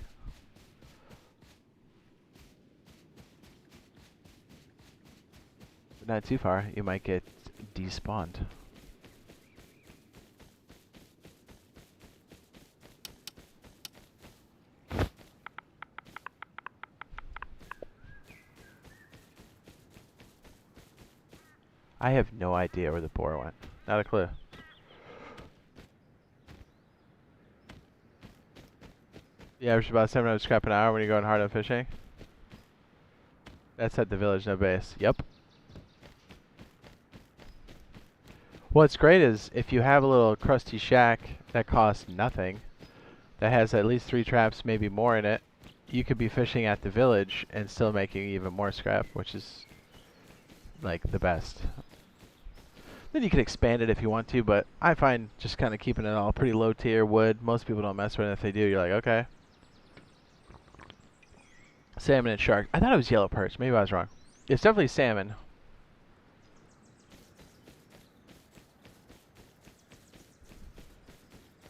Speaker 1: But not too far, you might get despawned. I have no idea where the boar went. Not a clue. You average about 700 scrap an hour when you're going hard on fishing. That's at the village, no base. Yep. What's great is if you have a little crusty shack that costs nothing, that has at least 3 traps, maybe more in it, you could be fishing at the village and still making even more scrap, which is like the best. Then you can expand it if you want to, but I find just kind of keeping it all pretty low tier wood. Most people don't mess with it. If they do, you're like, okay. Salmon and shark. I thought it was yellow perch. Maybe I was wrong. It's definitely salmon.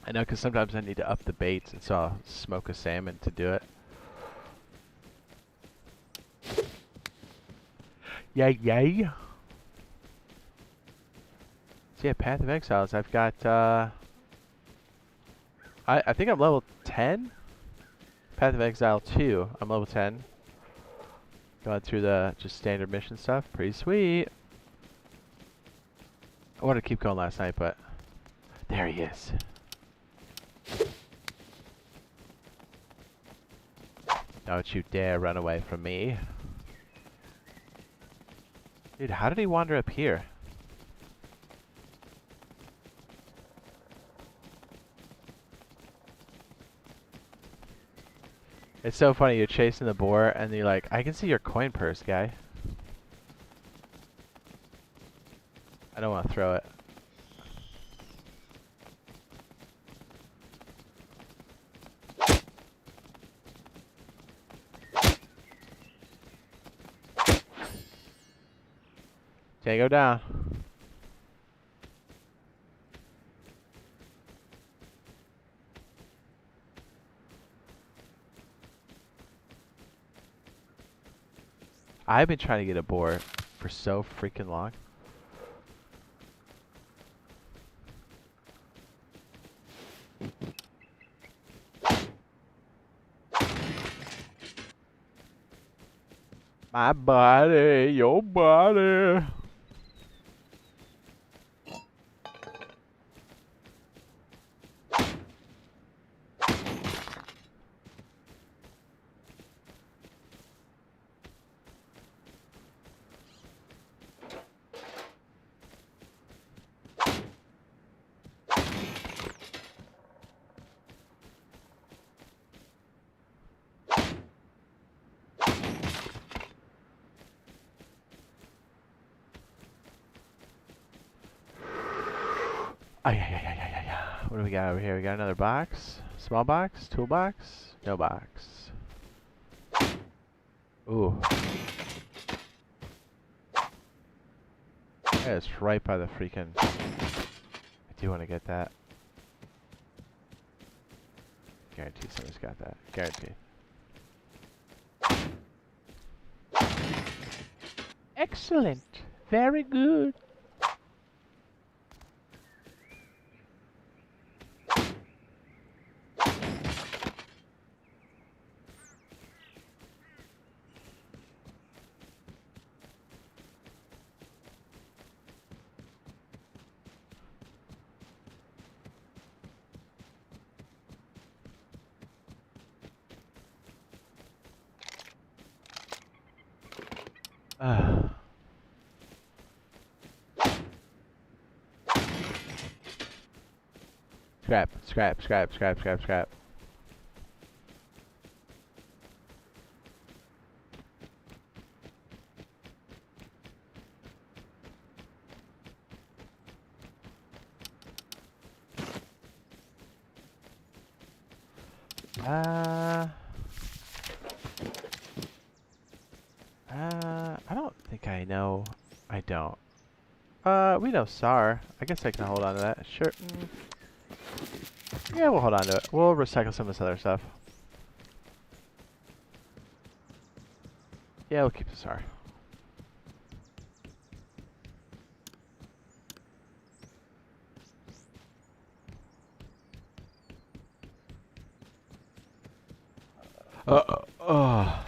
Speaker 1: I know, because sometimes I need to up the baits, and so I'll smoke a salmon to do it. Yay, yay. So yeah, Path of Exiles. I've got, I think I'm level 10. Path of Exile 2. I'm level 10. Going through the just standard mission stuff. Pretty sweet. I wanted to keep going last night, but there he is. Don't you dare run away from me. Dude, how did he wander up here? It's so funny, you're chasing the boar and you're like, I can see your coin purse, guy. I don't want to throw it. Can't go down. I've been trying to get a boar for so freaking long. My body, your body. What do we got over here? We got another box. Small box? Toolbox? No box. Ooh. Yeah, it's right by the freaking... I do want to get that. Guarantee somebody's got that. Guarantee. Excellent. Very good. Scrap, scrap, scrap, scrap, scrap, scrap. I don't think I know. I don't. We know SAR. I guess I can hold on to that. Sure. Yeah, we'll hold on to it. We'll recycle some of this other stuff. Yeah, we'll keep the SAR. Oh.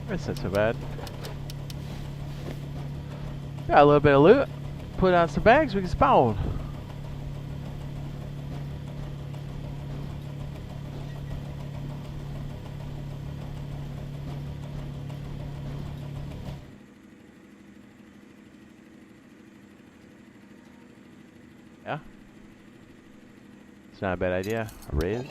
Speaker 1: That's not so bad. Got a little bit of loot. Put on some bags, we can spawn. Yeah. It's not a bad idea. A raise.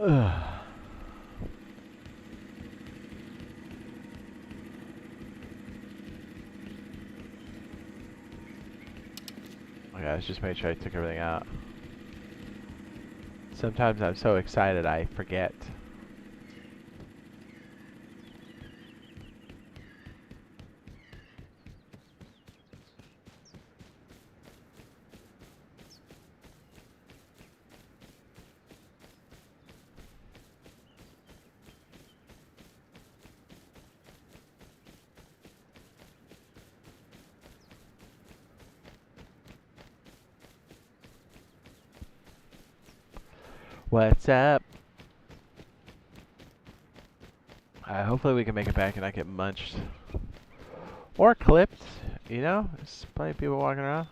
Speaker 1: Ugh. Oh gosh, just make sure I took everything out. Sometimes I'm so excited I forget. What's up? Hopefully we can make it back and not get munched. Or clipped, you know? There's plenty of people walking around.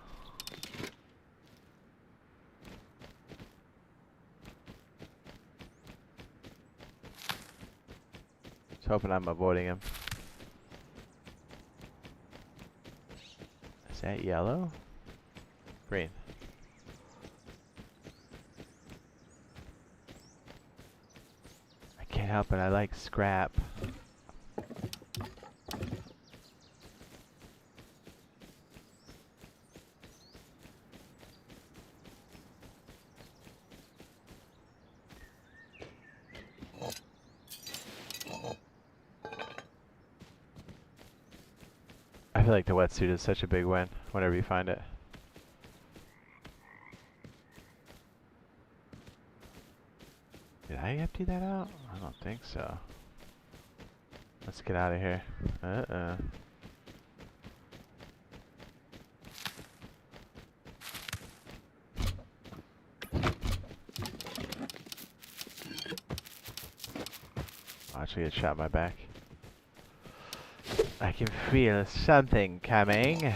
Speaker 1: Just hoping I'm avoiding him. Is that yellow? Green. I can't help it, I like scrap. I feel like the wetsuit is such a big win whenever you find it. Did I empty that out? I don't think so. Let's get out of here. I'll actually get shot in my back. I can feel something coming.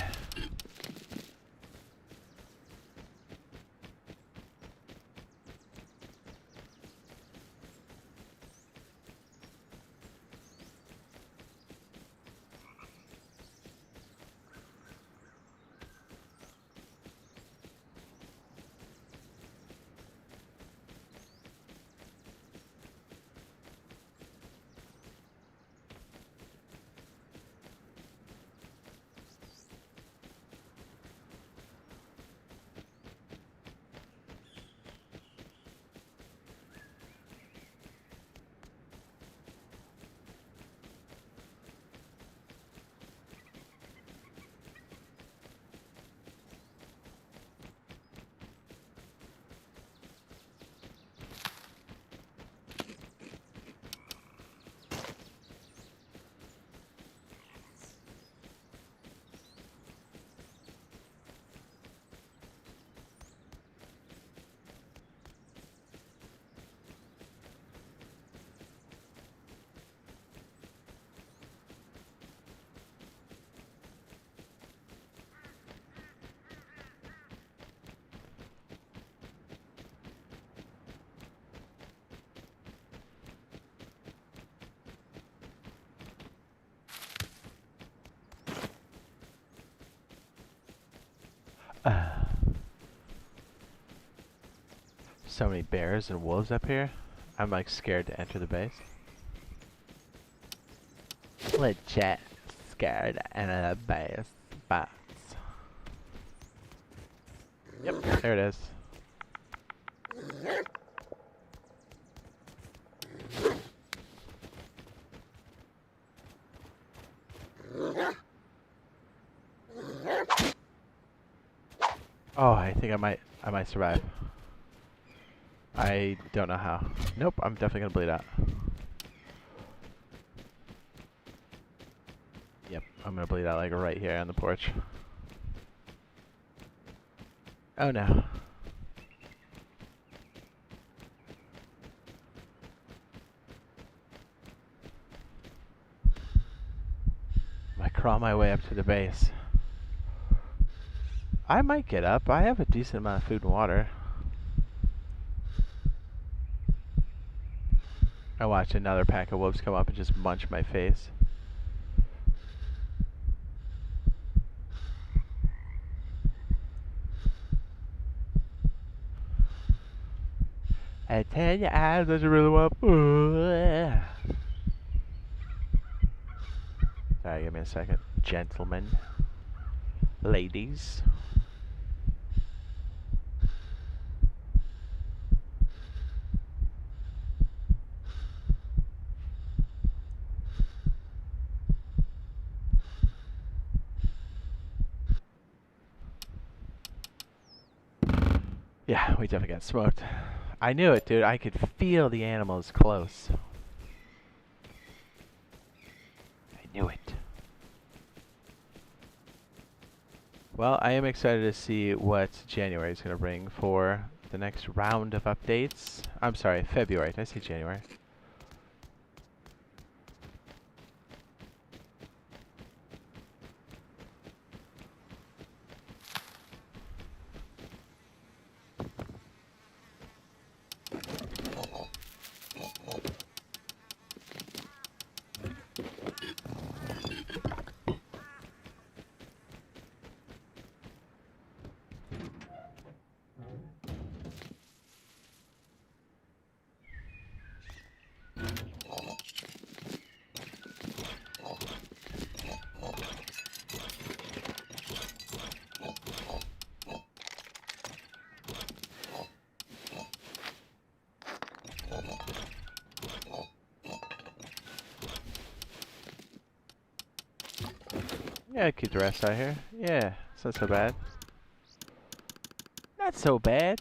Speaker 1: so many bears and wolves up here. I'm like scared to enter the base. Legit scared to enter the base. Bats. Yep, there it is. Oh, I think I might survive. I don't know how. Nope, I'm definitely gonna bleed out. Yep, I'm gonna bleed out like right here on the porch. Oh no. I crawl my way up to the base. I might get up. I have a decent amount of food and water. I watched another pack of wolves come up and just munch my face. I tell your eyes that you really want. Sorry, give me a second. Gentlemen. Ladies. Yeah, we definitely got smoked. I knew it, dude. I could feel the animals close. I knew it. Well, I am excited to see what January is going to bring for the next round of updates. I'm sorry, February. Did I say January? Yeah, keep the rest out here. Yeah, it's not so bad. Not so bad.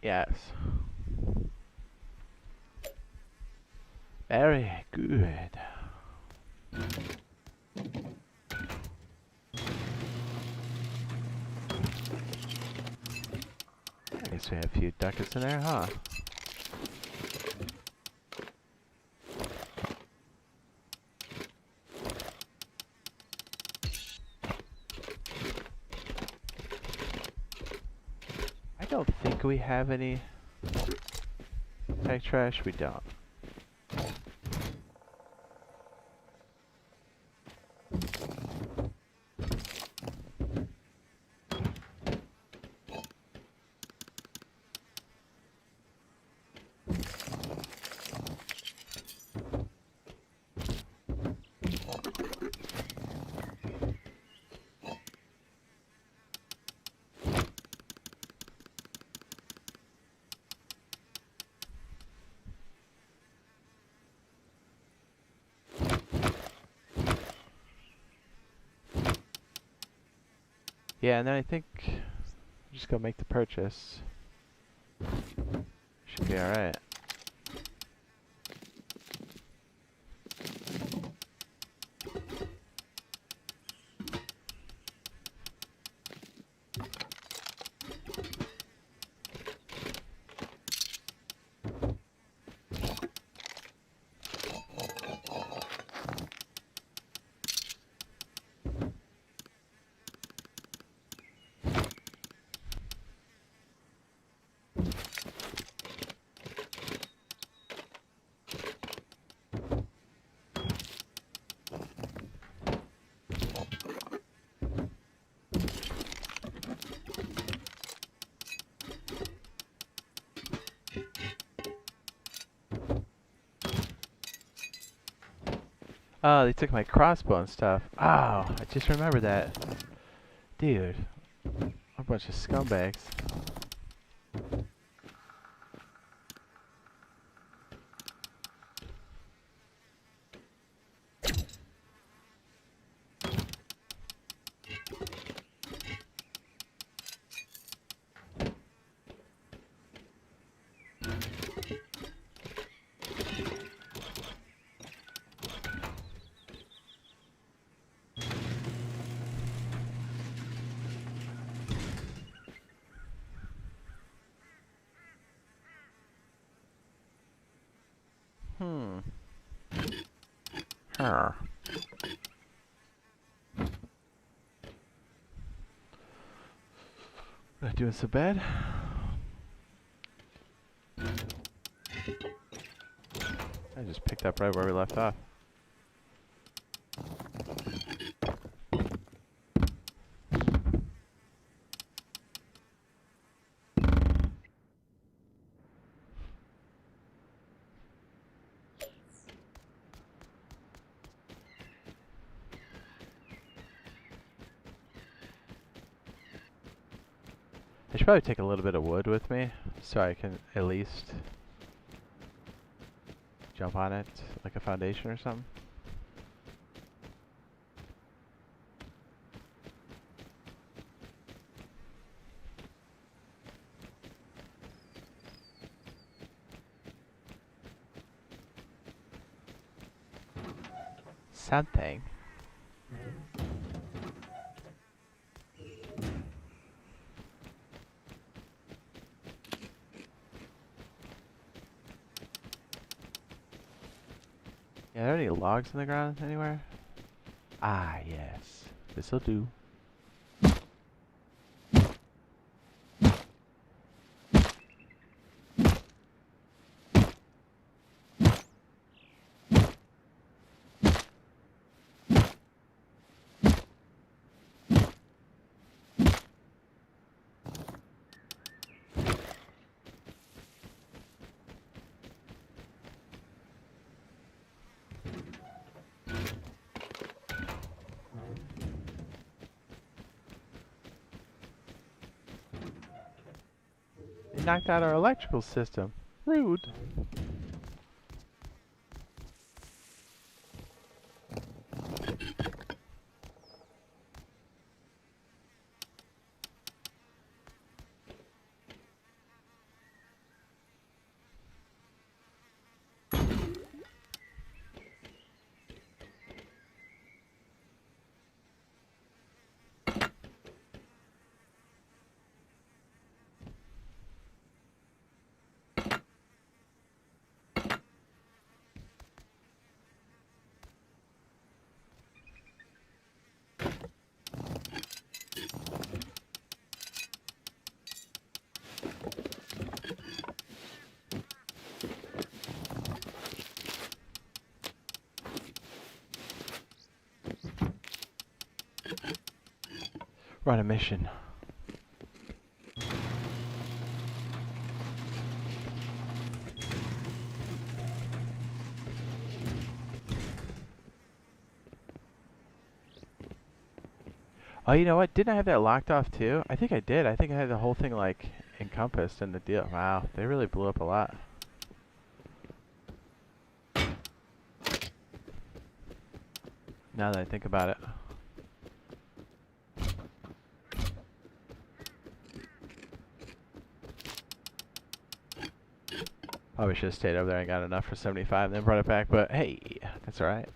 Speaker 1: Yes. Very good. I guess we have a few ducats in there, huh? I don't think we have any tech trash. We don't. Yeah, and then I think just go make the purchase. Should be alright. Oh, they took my crossbow and stuff. Oh, I just remembered that. Dude, a bunch of scumbags. Hmm. Huh. Not doing so bad. I just picked up right where we left off. I should probably take a little bit of wood with me so I can at least jump on it like a foundation or something. Something. Yeah, are there any logs in the ground anywhere? Ah, yes. This'll do. They knocked out our electrical system. Rude. We're on a mission. Oh, you know what? Didn't I have that locked off too? I think I did. I think I had the whole thing like encompassed in the deal. Wow, they really blew up a lot. Now that I think about it. Probably should have stayed over there and got enough for 75 and then brought it back, but hey, that's alright.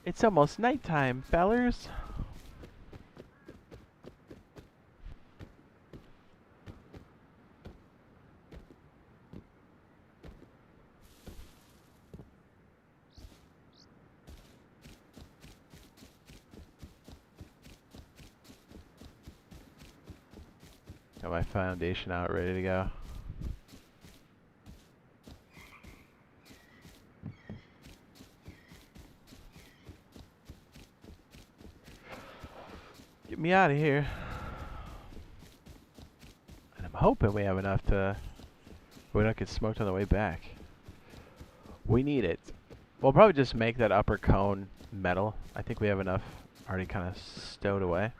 Speaker 1: It's almost nighttime, fellers. Got my foundation out, ready to go. Get me out of here. And I'm hoping we have enough to... we don't get smoked on the way back. We need it. We'll probably just make that upper cone metal. I think we have enough already kind of stowed away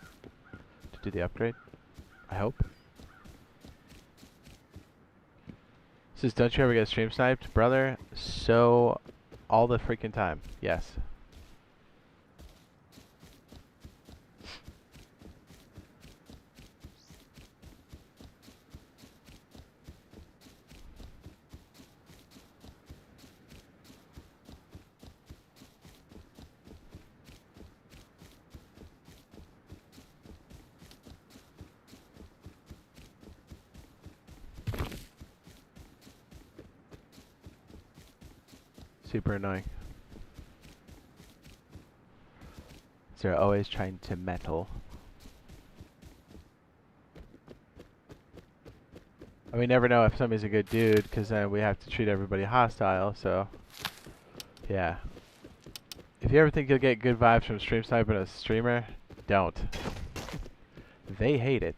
Speaker 1: to do the upgrade. I hope. Says, don't you ever get stream sniped? Brother, so all the freaking time. Yes. Super annoying. So they're always trying to metal. And we never know if somebody's a good dude, because then we have to treat everybody hostile, so... yeah. If you ever think you'll get good vibes from stream sniping a streamer, don't. They hate it.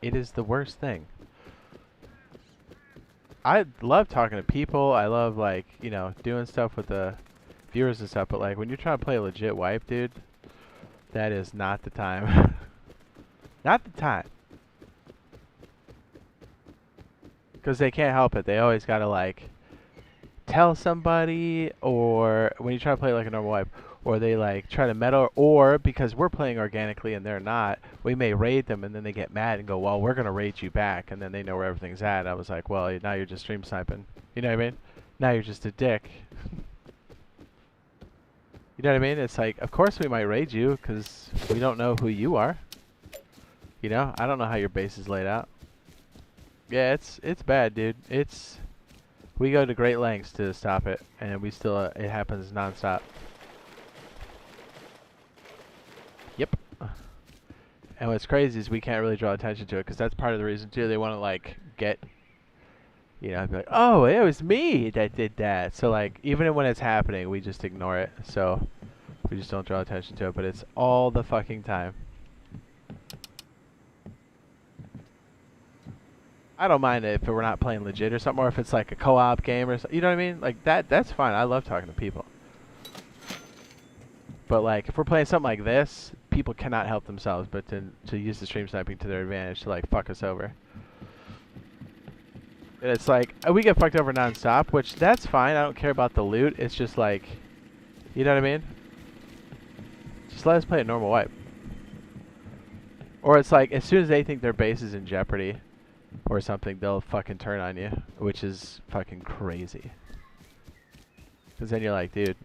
Speaker 1: It is the worst thing. I love talking to people. I love, like, you know, doing stuff with the viewers and stuff. But, like, when you're trying to play a legit wipe, dude, that is not the time. Not the time. Because they can't help it. They always got to, like, tell somebody, or when you try to play like a normal wipe, or they, like, try to meddle, or because we're playing organically and they're not, we may raid them and then they get mad and go, well, we're going to raid you back, and then they know where everything's at. I was like, well, now you're just stream sniping. You know what I mean? Now you're just a dick. You know what I mean? It's like, of course we might raid you because we don't know who you are. You know? I don't know how your base is laid out. Yeah, it's bad, dude. We go to great lengths to stop it, and we still, it happens nonstop. Yep. And what's crazy is we can't really draw attention to it, because that's part of the reason, too. They want to, like, get, you know, be like, oh, it was me that did that. So, like, even when it's happening, we just ignore it. So, we just don't draw attention to it, but it's all the fucking time. I don't mind it if we're not playing legit or something, or if it's like a co-op game or something. You know what I mean? Like, that's fine. I love talking to people. But, like, if we're playing something like this, people cannot help themselves but to use the stream sniping to their advantage to, like, fuck us over. And it's like, we get fucked over non-stop, which that's fine. I don't care about the loot. It's just like, you know what I mean? Just let us play a normal wipe. Or it's like, as soon as they think their base is in jeopardy or something, they'll fucking turn on you, which is fucking crazy. Because then you're like, dude,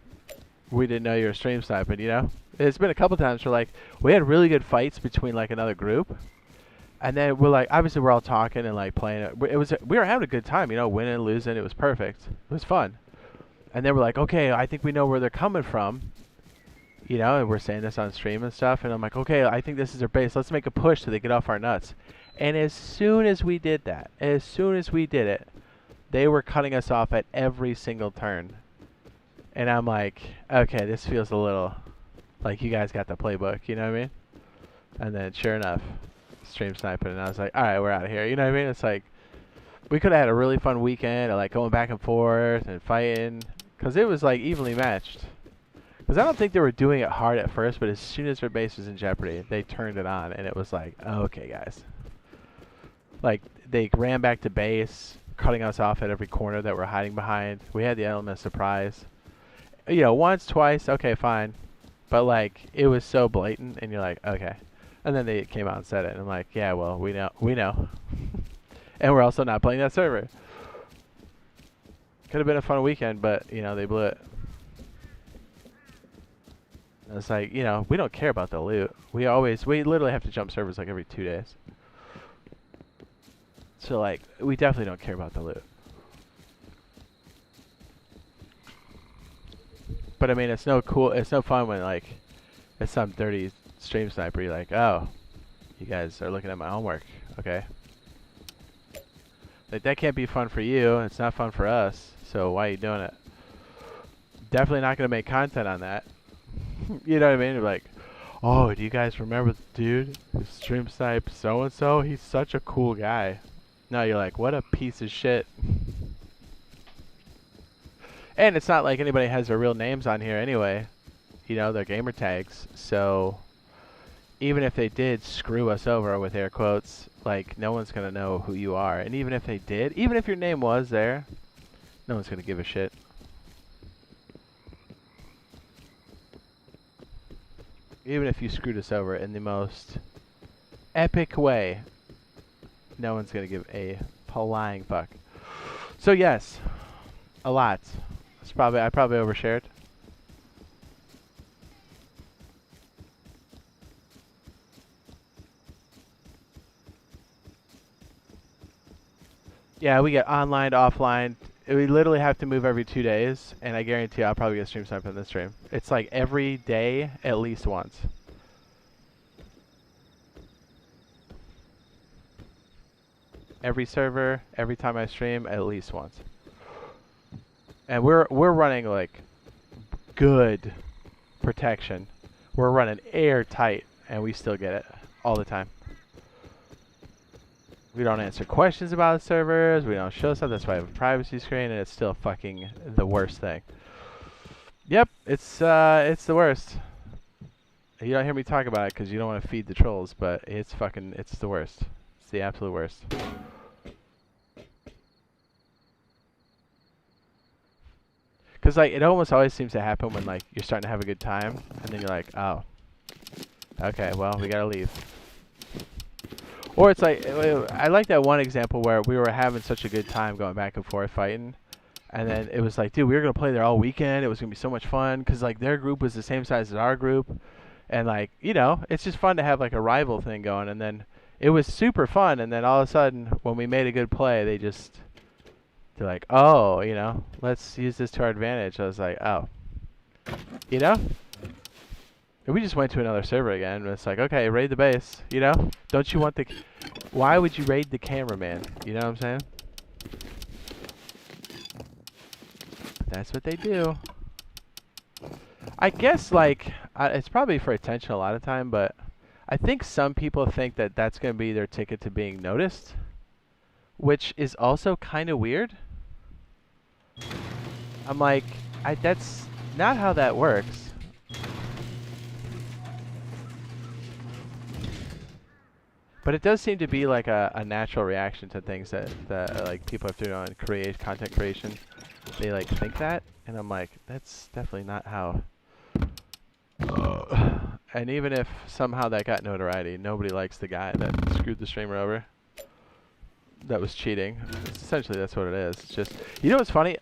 Speaker 1: we didn't know you were stream sniping, you know? It's been a couple times where, like, we had really good fights between, like, another group. And then we're, like, obviously we're all talking and, like, playing it. We were having a good time, you know, winning, losing. It was perfect. It was fun. And then we're like, okay, I think we know where they're coming from. You know, and we're saying this on stream and stuff. And I'm like, okay, I think this is their base. Let's make a push so they get off our nuts. And as soon as we did that, as soon as we did it, they were cutting us off at every single turn. And I'm like, okay, this feels a little like you guys got the playbook, you know what I mean? And then sure enough, stream sniping, and I was like, all right, we're out of here. You know what I mean? It's like, we could have had a really fun weekend of, like, going back and forth and fighting, because it was, like, evenly matched. Because I don't think they were doing it hard at first, but as soon as their base was in jeopardy, they turned it on, and it was like, okay, guys. Like, they ran back to base, cutting us off at every corner that we're hiding behind. We had the element of surprise. You know, once, twice, okay, fine. But, like, it was so blatant, and you're like, okay. And then they came out and said it, and I'm like, yeah, well, we know. And we're also not playing that server. Could have been a fun weekend, but, you know, they blew it. And it's like, you know, we don't care about the loot. We literally have to jump servers like every 2 days. So, like, we definitely don't care about the loot. But, I mean, it's no fun when, like, it's some dirty stream sniper. You're like, oh, you guys are looking at my homework. Okay. Like, that can't be fun for you. It's not fun for us. So, why are you doing it? Definitely not going to make content on that. You know what I mean? You're like, oh, do you guys remember the dude who stream sniped so-and-so? He's such a cool guy. No, you're like, what a piece of shit. And it's not like anybody has their real names on here anyway. You know, their gamer tags. So, even if they did screw us over with air quotes, like, no one's going to know who you are. And even if they did, even if your name was there, no one's going to give a shit. Even if you screwed us over in the most epic way, no one's going to give a flying fuck. So yes, a lot. I probably overshared. Yeah, we get online to offline. We literally have to move every 2 days, and I guarantee I'll probably get stream sniped in this stream. It's like every day, at least once. Every server, every time I stream, at least once. And we're running like good protection. We're running airtight, and we still get it all the time. We don't answer questions about the servers. We don't show stuff. That's why I have a privacy screen, and it's still fucking the worst thing. Yep, it's the worst. You don't hear me talk about it because you don't want to feed the trolls, but it's the worst. It's the absolute worst. Because, like, it almost always seems to happen when, like, you're starting to have a good time, and then you're like, oh, okay, well, we gotta leave. Or it's like, I like that one example where we were having such a good time going back and forth fighting, and then it was like, dude, we were going to play there all weekend. It was going to be so much fun, because, like, their group was the same size as our group, and, like, you know, it's just fun to have, like, a rival thing going, and then it was super fun, and then all of a sudden, when we made a good play, they're like, oh, you know, let's use this to our advantage. I was like, oh, you know? And we just went to another server again. And it's like, okay, raid the base, you know? Don't you want why would you raid the cameraman? You know what I'm saying? That's what they do. I guess, like, it's probably for attention a lot of time, but I think some people think that that's going to be their ticket to being noticed, which is also kind of weird. I'm like, that's not how that works. But it does seem to be like a natural reaction to things that like people have to do on content creation. They like think that, and I'm like, that's definitely not how. And even if somehow that got notoriety, nobody likes the guy that screwed the streamer over. That was cheating. Essentially, that's what it is. It's just, you know what's funny?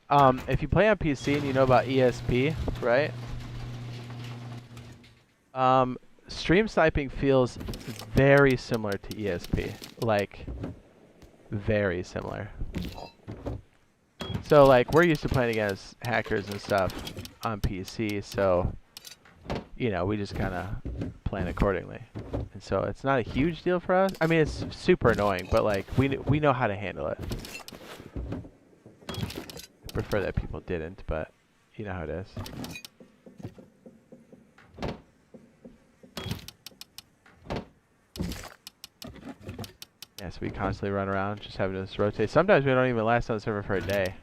Speaker 1: If you play on PC and you know about ESP, right? Stream sniping feels very similar to ESP. Like, very similar. So, like, we're used to playing against hackers and stuff on PC, so, you know, we just kind of plan accordingly. And so it's not a huge deal for us. I mean, it's super annoying, but, like, we know how to handle it. I prefer that people didn't, but you know how it is. Yeah, so we constantly run around, just having to rotate. Sometimes we don't even last on the server for a day.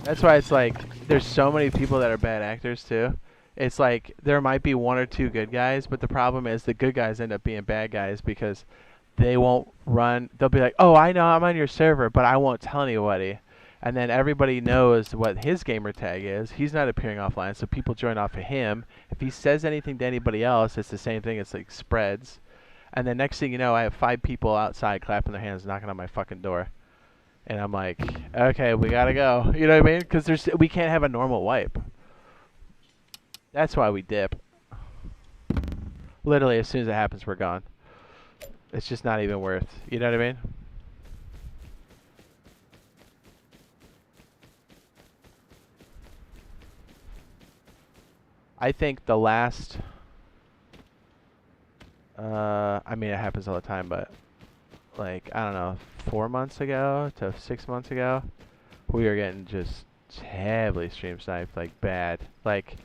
Speaker 1: That's why it's like there's so many people that are bad actors too. It's like there might be one or two good guys, but the problem is the good guys end up being bad guys because they won't run. They'll be like, "Oh, I know I'm on your server, but I won't tell anybody." And then everybody knows what his gamer tag is. He's not appearing offline, so people join off of him. If he says anything to anybody else, it's the same thing. It's like spreads. And then next thing you know, I have 5 people outside clapping their hands, knocking on my fucking door. And I'm like, okay, we gotta go. You know what I mean? Because we can't have a normal wipe. That's why we dip. Literally, as soon as it happens, we're gone. It's just not even worth. You know what I mean? I think the last. I mean, it happens all the time, but like I don't know, 4 months ago to 6 months ago, we were getting just heavily stream sniped, like bad. Like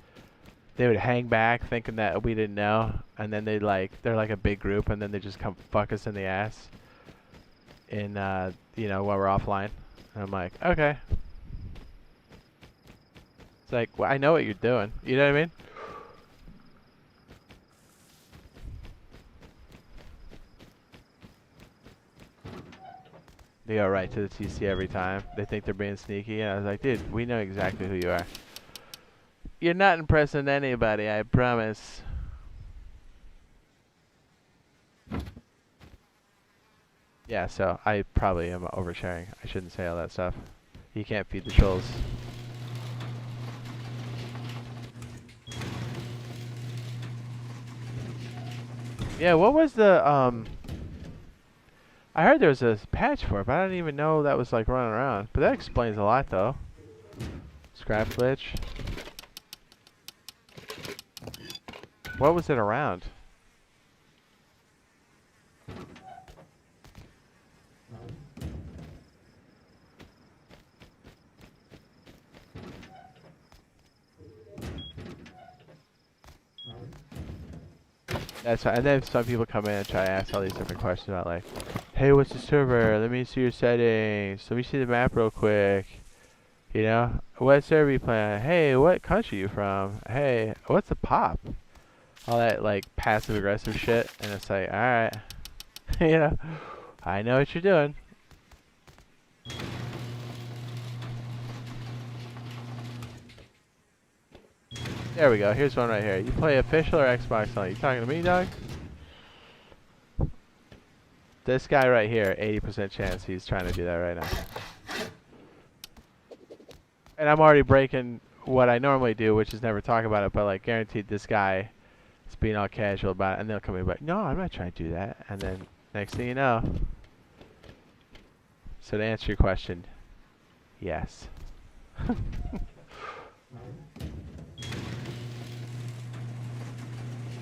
Speaker 1: they would hang back thinking that we didn't know, and then they're like a big group, and then they just come fuck us in the ass. In while we're offline, and I'm like, okay. It's like, well, I know what you're doing. You know what I mean? They go right to the TC every time. They think they're being sneaky, and I was like, dude, we know exactly who you are. You're not impressing anybody, I promise. Yeah, so I probably am oversharing. I shouldn't say all that stuff. You can't feed the trolls. Yeah, what was the I heard there was a patch for it, but I didn't even know that was like running around. But that explains a lot though. Scrap glitch. What was it around? That's fine. And then some people come in and try to ask all these different questions about like, hey, what's the server? Let me see your settings. Let me see the map real quick. You know, what server you playing? Hey, what country you from? Hey, what's the pop? All that like passive aggressive shit, and it's like, all right, you know, I know what you're doing. There we go. Here's one right here. You play official or Xbox only? You talking to me, dog? This guy right here, 80% chance he's trying to do that right now. And I'm already breaking what I normally do, which is never talk about it, but like guaranteed this guy is being all casual about it, and they'll come in like, no, I'm not trying to do that. And then next thing you know. So to answer your question, yes.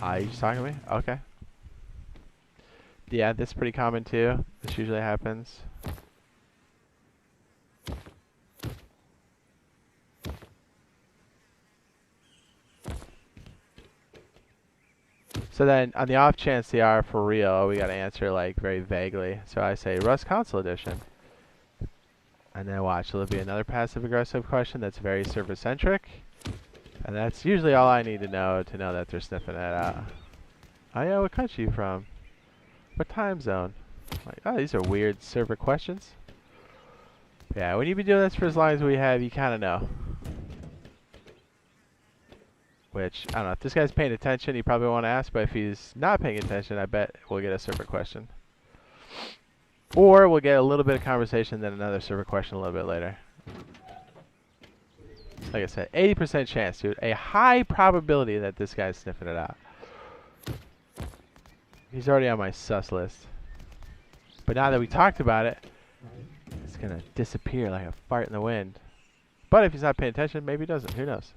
Speaker 1: You just talking to me? Okay. Yeah, this is pretty common too. This usually happens. So then, on the off chance they are for real, we gotta answer like very vaguely. So I say Rust Console Edition. And then watch, there'll be another passive aggressive question that's very server centric. And that's usually all I need to know that they're sniffing that out. Oh yeah, what country you from? What time zone? Like, oh, these are weird server questions. Yeah, when you've been doing this for as long as we have, you kind of know. Which, I don't know, if this guy's paying attention, he probably won't ask, but if he's not paying attention, I bet we'll get a server question. Or we'll get a little bit of conversation, then another server question a little bit later. Like I said, 80% chance, dude. A high probability that this guy's sniffing it out. He's already on my sus list. But now that we talked about it, it's going to disappear like a fart in the wind. But if he's not paying attention, maybe he doesn't. Who knows?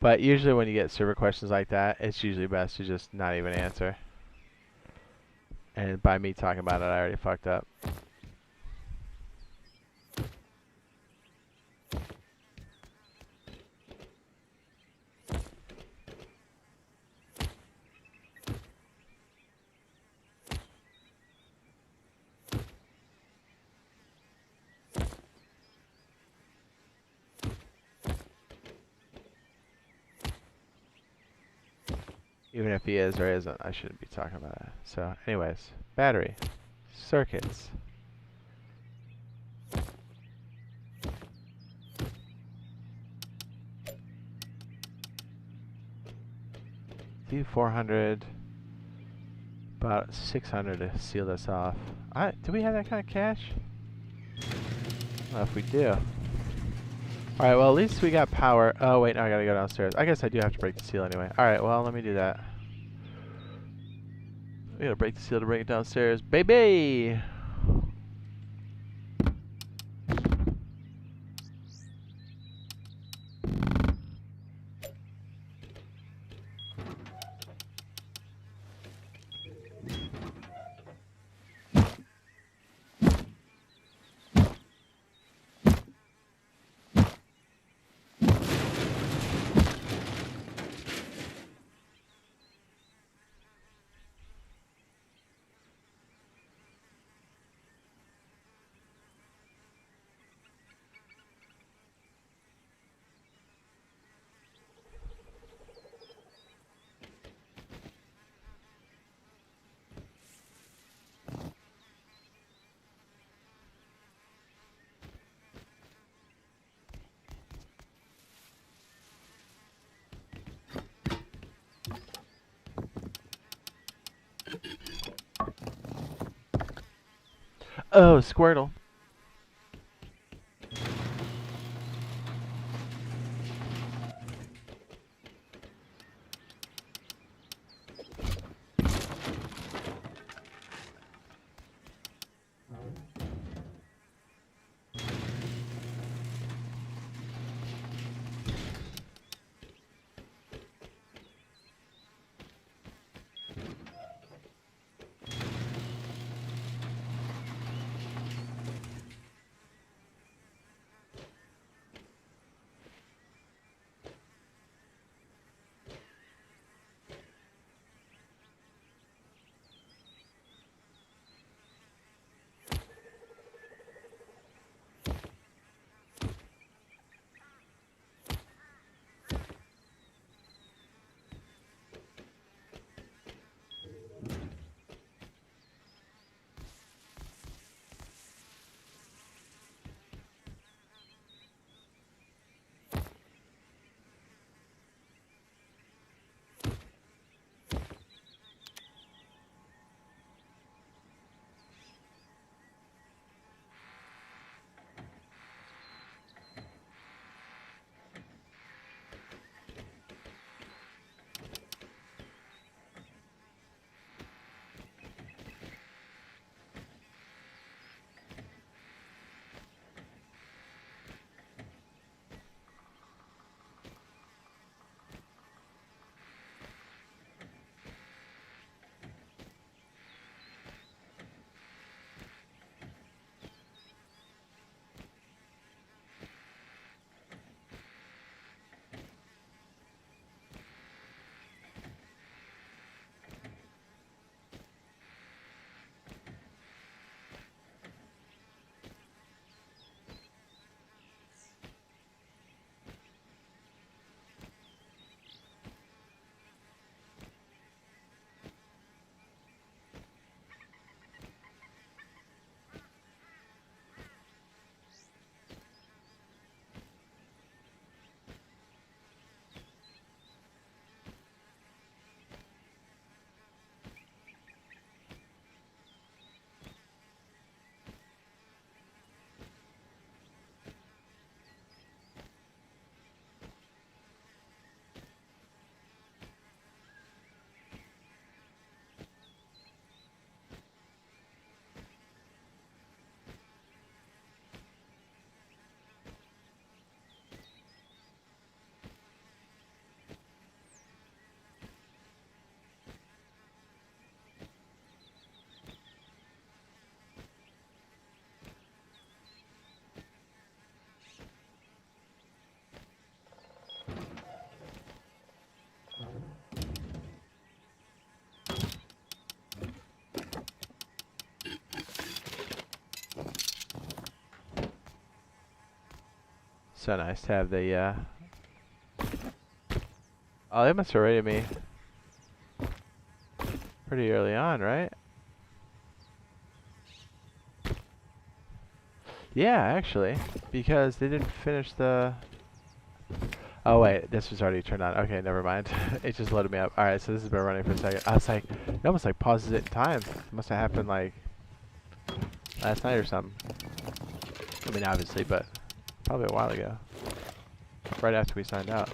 Speaker 1: But usually when you get server questions like that, it's usually best to just not even answer. And by me talking about it, I already fucked up. Even if he is or isn't, I shouldn't be talking about that. So, anyways, battery, circuits. D400, about 600 to seal this off. Do we have that kind of cash? I don't know if we do. Alright, well, at least we got power. Oh, wait, no, I gotta go downstairs. I guess I do have to break the seal anyway. Alright, well, let me do that. We gotta break the seal to bring it downstairs. Baby! Oh, Squirtle. So nice to have the, oh, they must have raided me pretty early on, right? Yeah, actually, because they didn't finish the... Oh wait, this was already turned on. Okay, never mind. It just loaded me up. Alright, so this has been running for a second. I was like, it almost like pauses it in time. It must have happened like last night or something. I mean, obviously, but probably a while ago. Right after we signed out.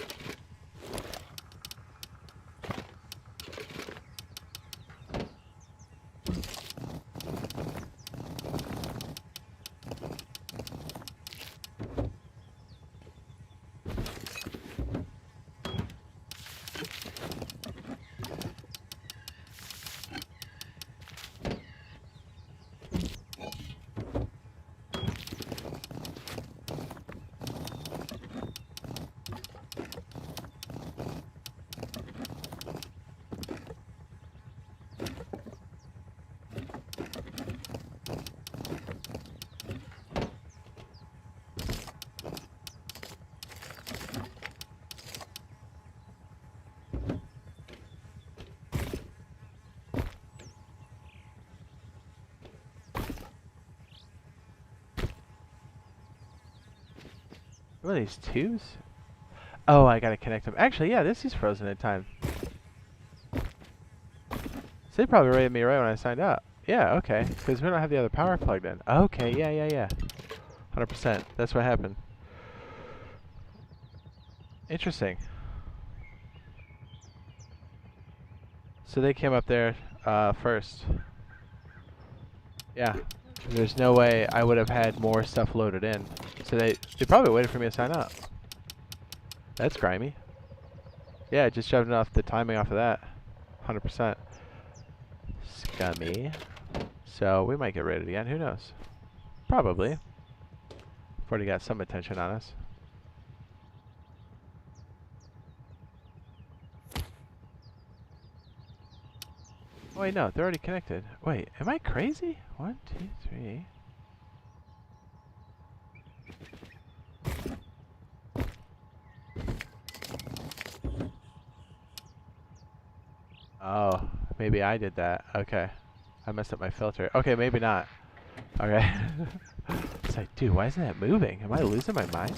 Speaker 1: What are these, twos? Oh, I gotta connect them. Actually, yeah, this is frozen in time. So they probably rated me right when I signed up. Yeah, okay, because we don't have the other power plugged in. Okay, yeah. 100%. That's what happened. Interesting. So they came up there first. Yeah. There's no way I would have had more stuff loaded in. So they probably waited for me to sign up. That's grimy. Yeah, just shoved off the timing off of that. 100%. Scummy. So we might get raided again. Who knows? Probably. We've already got some attention on us. Oh, wait, no. They're already connected. Wait, am I crazy? 1, 2, 3... Oh, maybe I did that. Okay. I messed up my filter. Okay, maybe not. Okay. It's like, dude, why isn't that moving? Am I losing my mind?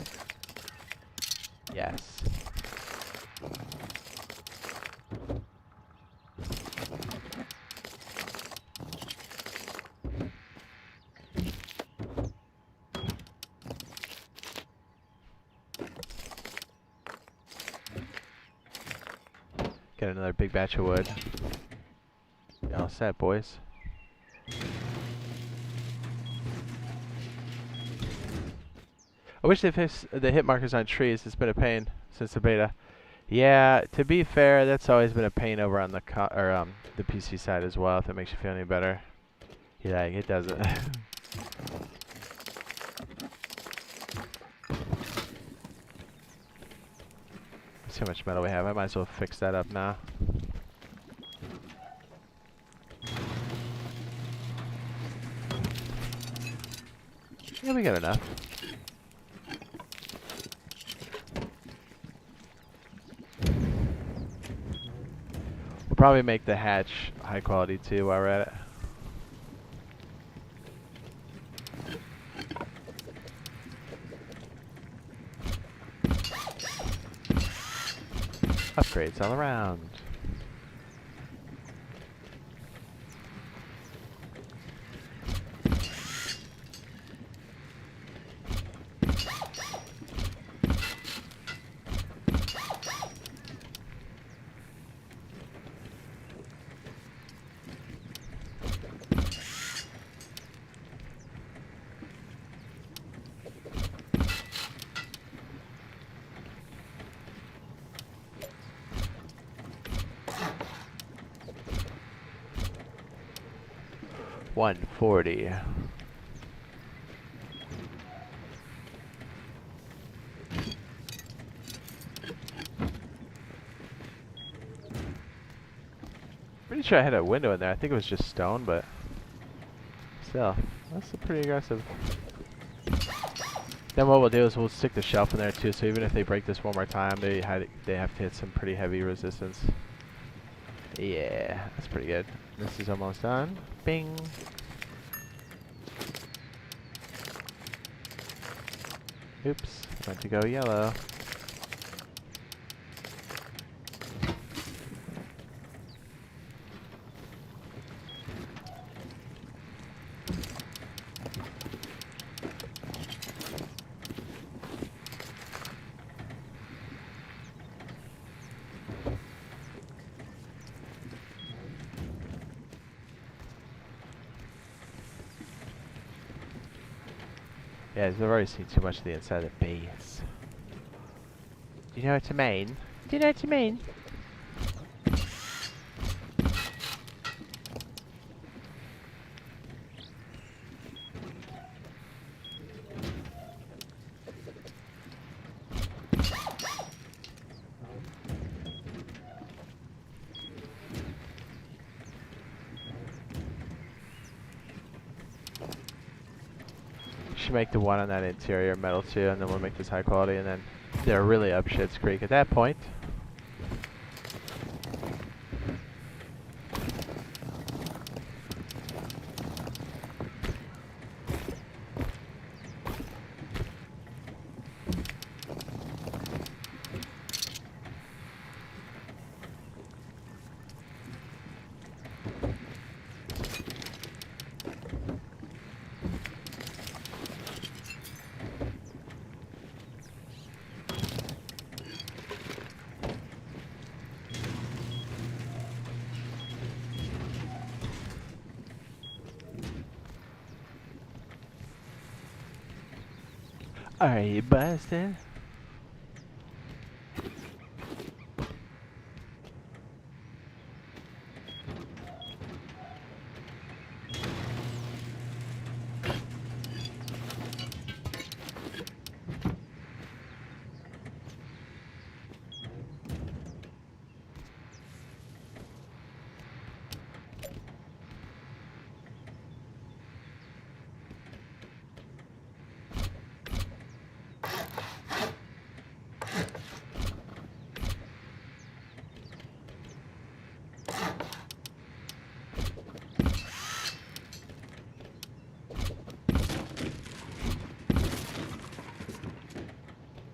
Speaker 1: Yes. Get another big batch of wood. All set, boys. I wish they fixed the hit markers on trees. It's been a pain since the beta. Yeah, to be fair, that's always been a pain over on the the PC side as well. If that makes you feel any better. Yeah, it doesn't. See how much metal we have. I might as well fix that up now. Yeah, we got enough. We'll probably make the hatch high quality too while we're at it. Upgrades all around. $140. Pretty sure I had a window in there. I think it was just stone, but still, that's a pretty aggressive. Then what we'll do is we'll stick the shelf in there too, so even if they break this one more time, they have to hit some pretty heavy resistance. Yeah, that's pretty good. This is almost done. Bing. Oops, went to go yellow. Yeah, I've already seen too much of the inside of the base. Do you know what I mean? Do you know what I mean? Should make the one on that interior metal too, and then we'll make this high quality, and then they're really up shit's creek at that point. Are you busted?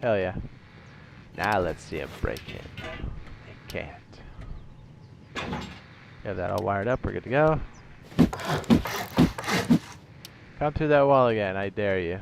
Speaker 1: Hell yeah. Now let's see him break it. They can't. Have that all wired up, we're good to go. Come through that wall again, I dare you.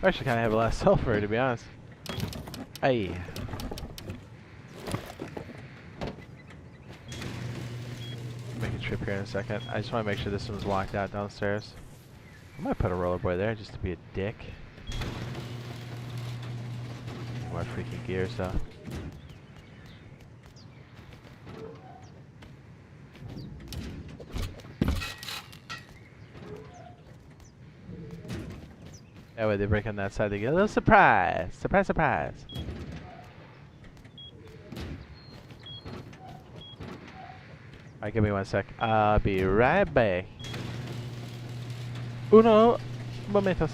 Speaker 1: I actually kind of have a lot of sulfur, to be honest. Hey. Make a trip here in a second. I just want to make sure this one's locked out downstairs. I might put a rollerboy there just to be a dick. More freaking gear stuff. That way they break on that side, they get a little surprise. Surprise, surprise. Alright, give me 1 sec. I'll be right back. Uno momentos.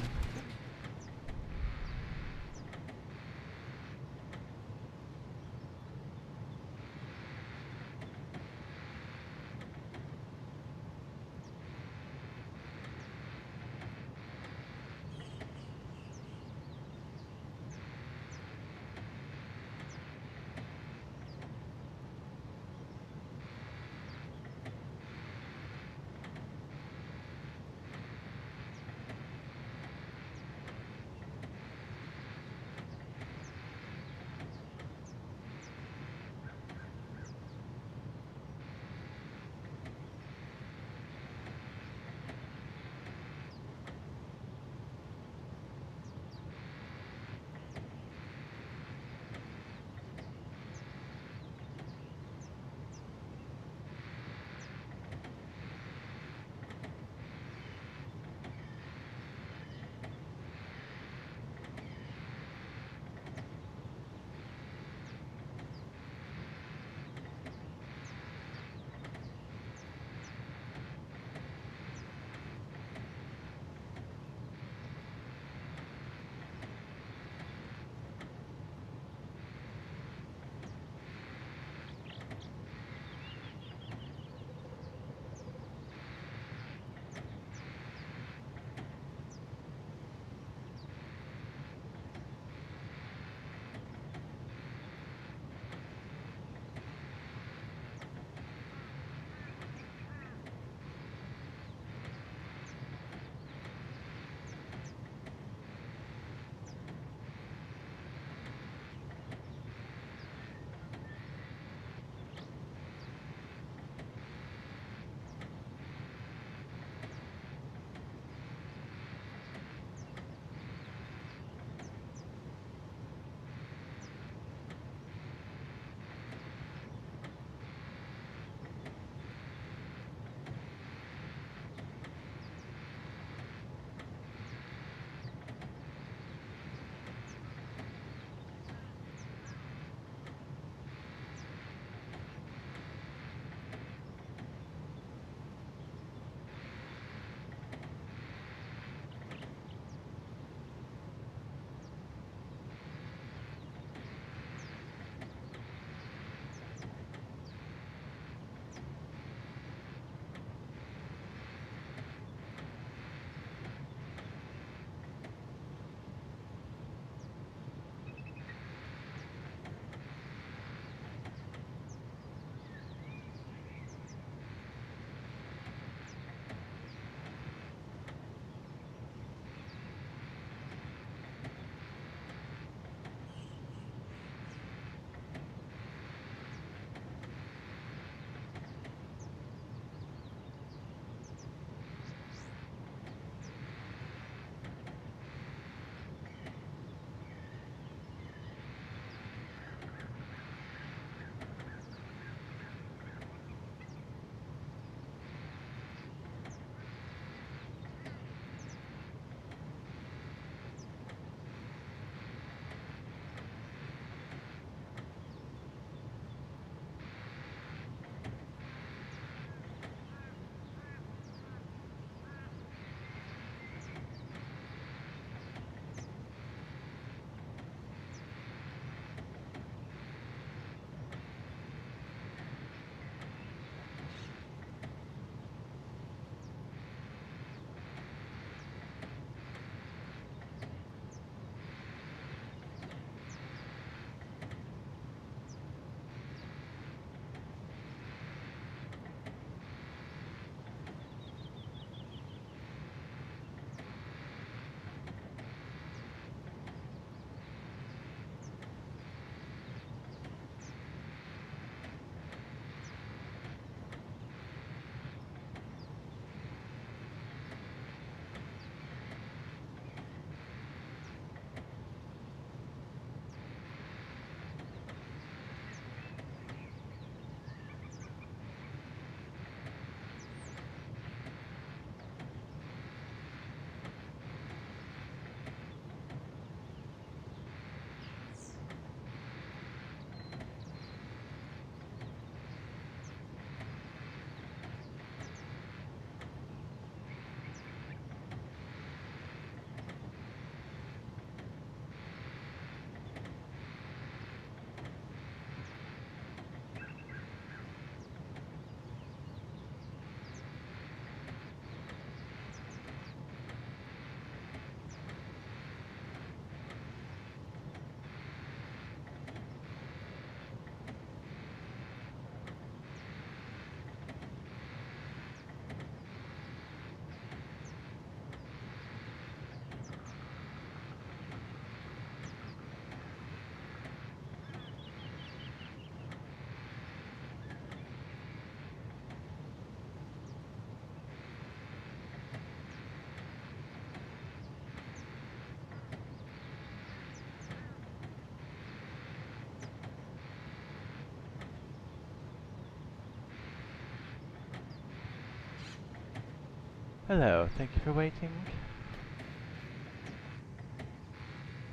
Speaker 1: Hello, thank you for waiting.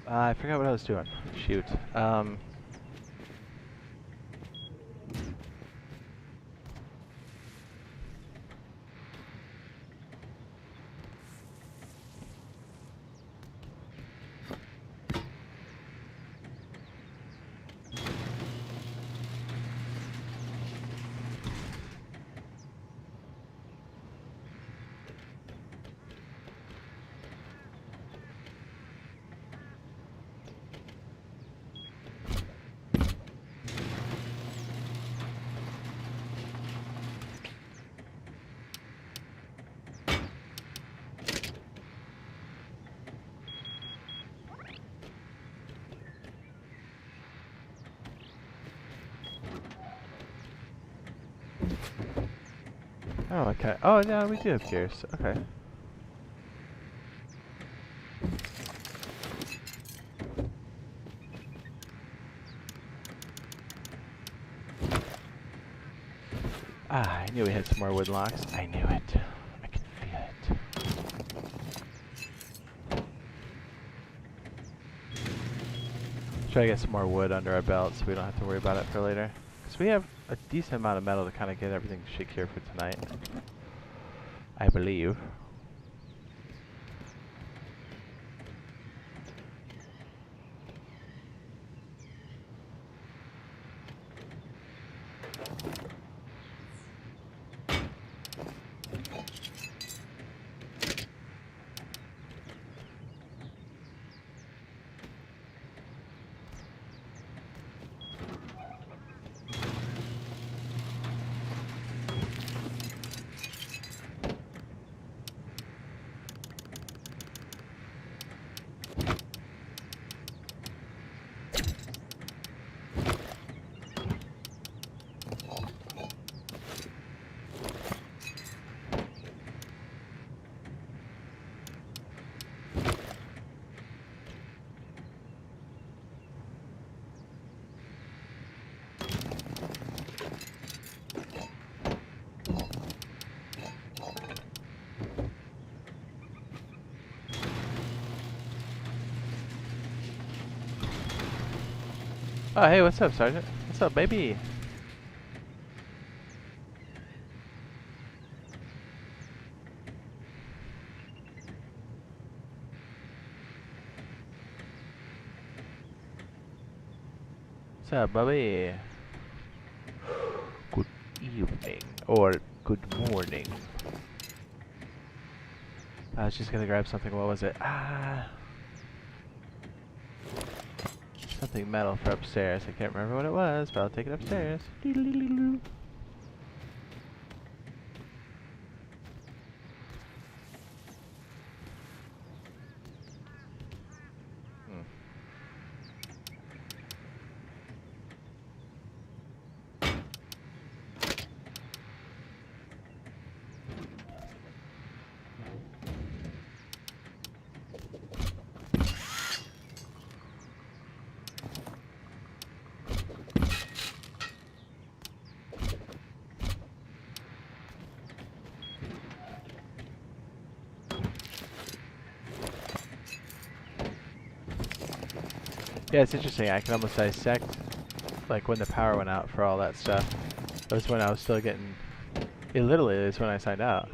Speaker 1: I forgot what I was doing. Shoot. Oh, okay. Oh, no, we do have gears. Okay. Ah, I knew we had some more wood locks. I knew it. I could feel it. Try to get some more wood under our belt so we don't have to worry about it for later. Because we have a decent amount of metal to kind of get everything secure for tonight. I believe. Oh, hey, what's up, Sergeant? What's up, baby? What's up, Bubby? Good evening. Or good morning. I was just gonna grab something. What was it? Something metal for upstairs. I can't remember what it was, but I'll take it upstairs. Hmm. Yeah, it's interesting. I can almost dissect, like, when the power went out for all that stuff. That was when I was still getting... It literally is when I signed out.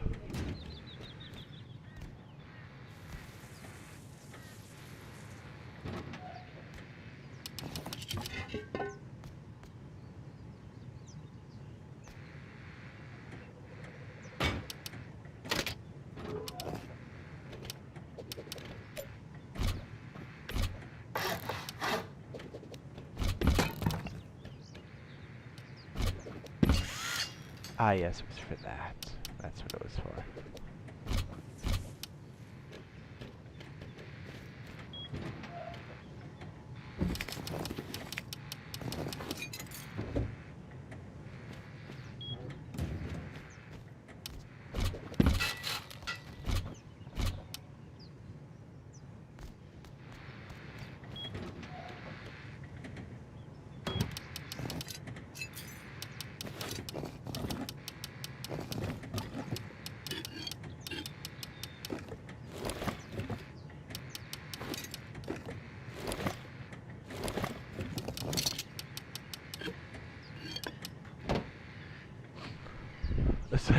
Speaker 1: Ah, yes, it was for that. That's what it was for.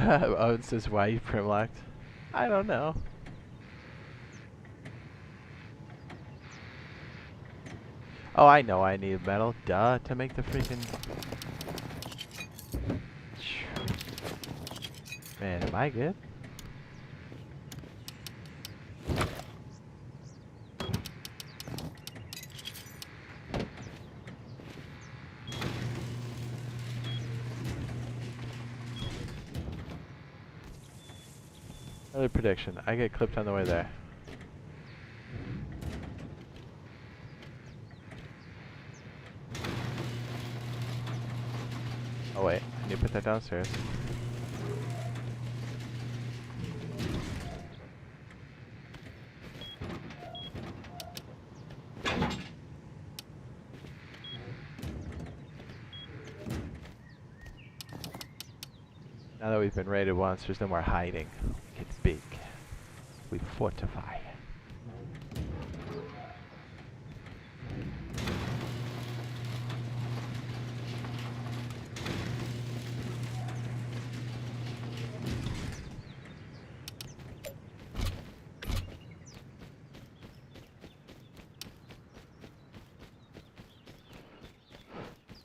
Speaker 1: Oh, it says why you prim locked. I don't know. Oh, I know I need metal. Duh, to make the freaking... Man, am I good? Another prediction. I get clipped on the way there. Oh wait, I need to put that downstairs. Now that we've been raided once, there's no more hiding. We get big. We fortify.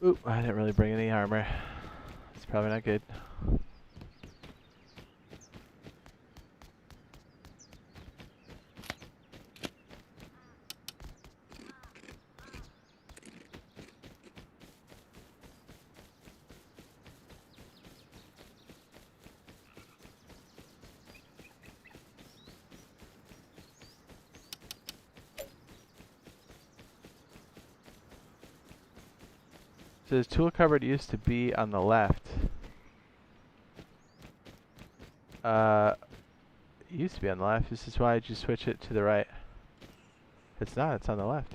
Speaker 1: Oop, I didn't really bring any armor. It's probably not good. So this tool cupboard used to be on the left. It used to be on the left. This is why I just switch it to the right. It's not, it's on the left.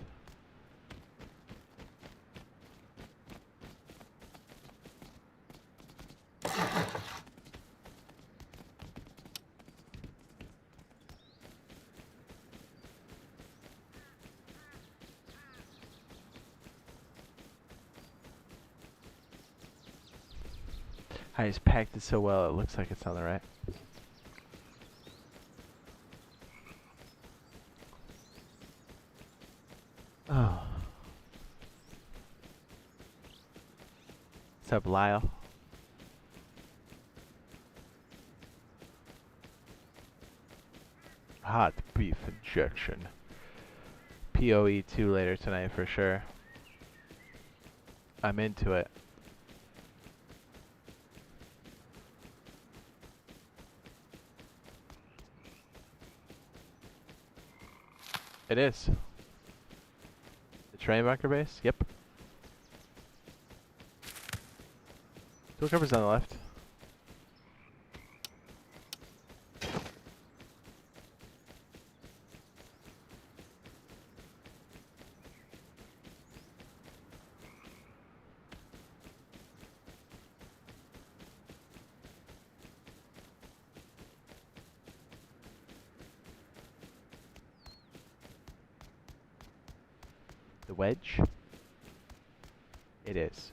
Speaker 1: I just packed it so well it looks like it's on the right. Oh. What's up, Lyle? Hot beef injection. PoE2 later tonight for sure. I'm into it. It is. The train bunker base? Yep. Tool cupboard's on the left. The wedge? It is.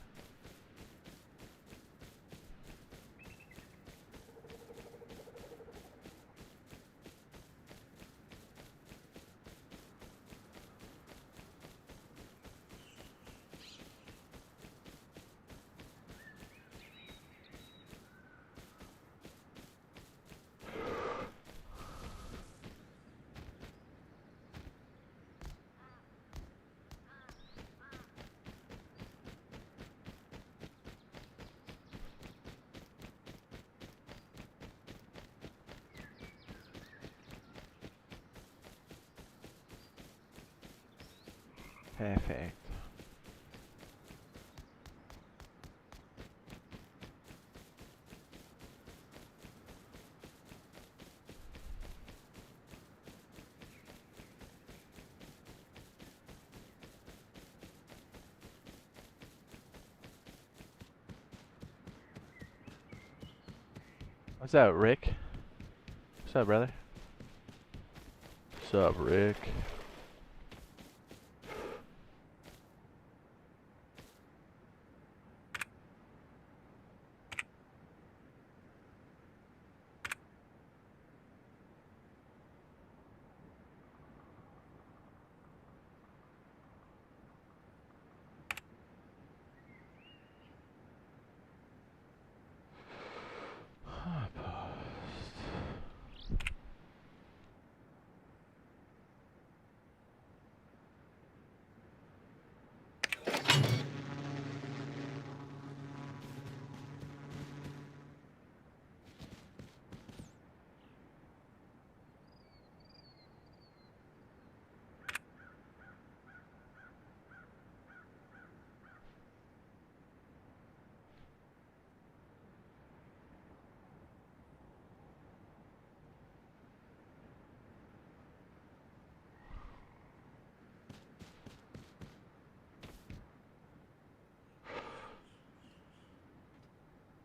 Speaker 1: Perfect. What's up, Rick? What's up, brother? What's up, Rick?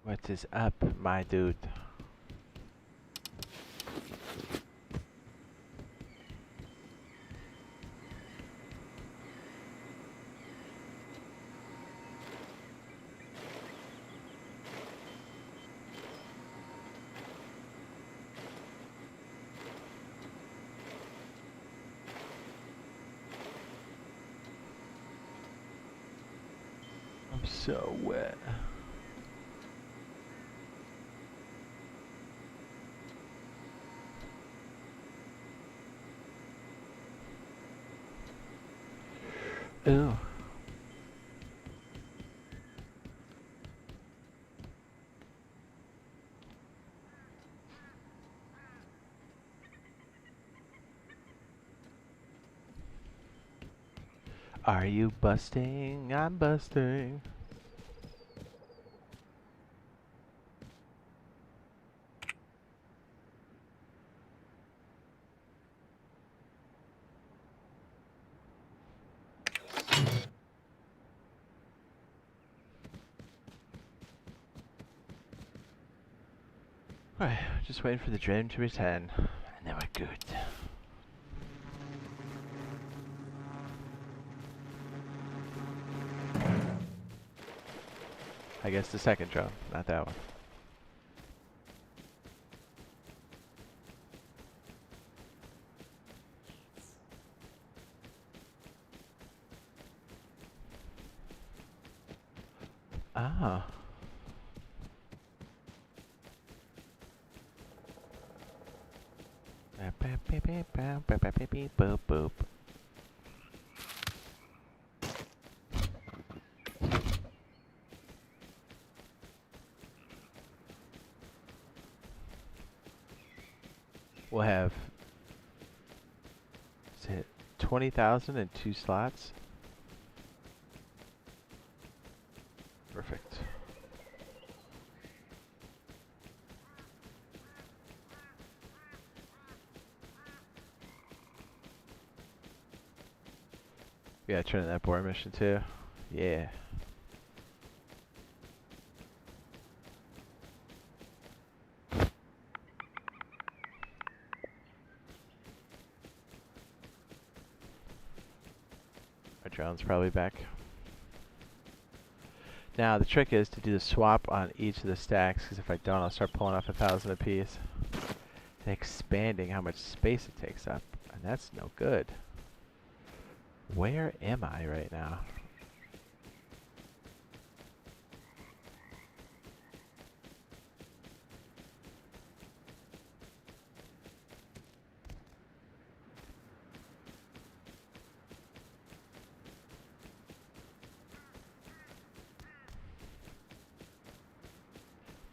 Speaker 1: What is up, my dude? I'm so wet. Ew. Are you busting? I'm busting. Alright, just waiting for the dream to return. And then we're good. I guess the second drone, not that one. Ah. Boop boop. We'll have, is it 20,000 and 2 slots? Perfect. We gotta turn in that board mission too. Yeah. Our drone's probably back. Now the trick is to do the swap on each of the stacks, because if I don't, I'll start pulling off 1,000 apiece and expanding how much space it takes up, and that's no good. Where am I right now?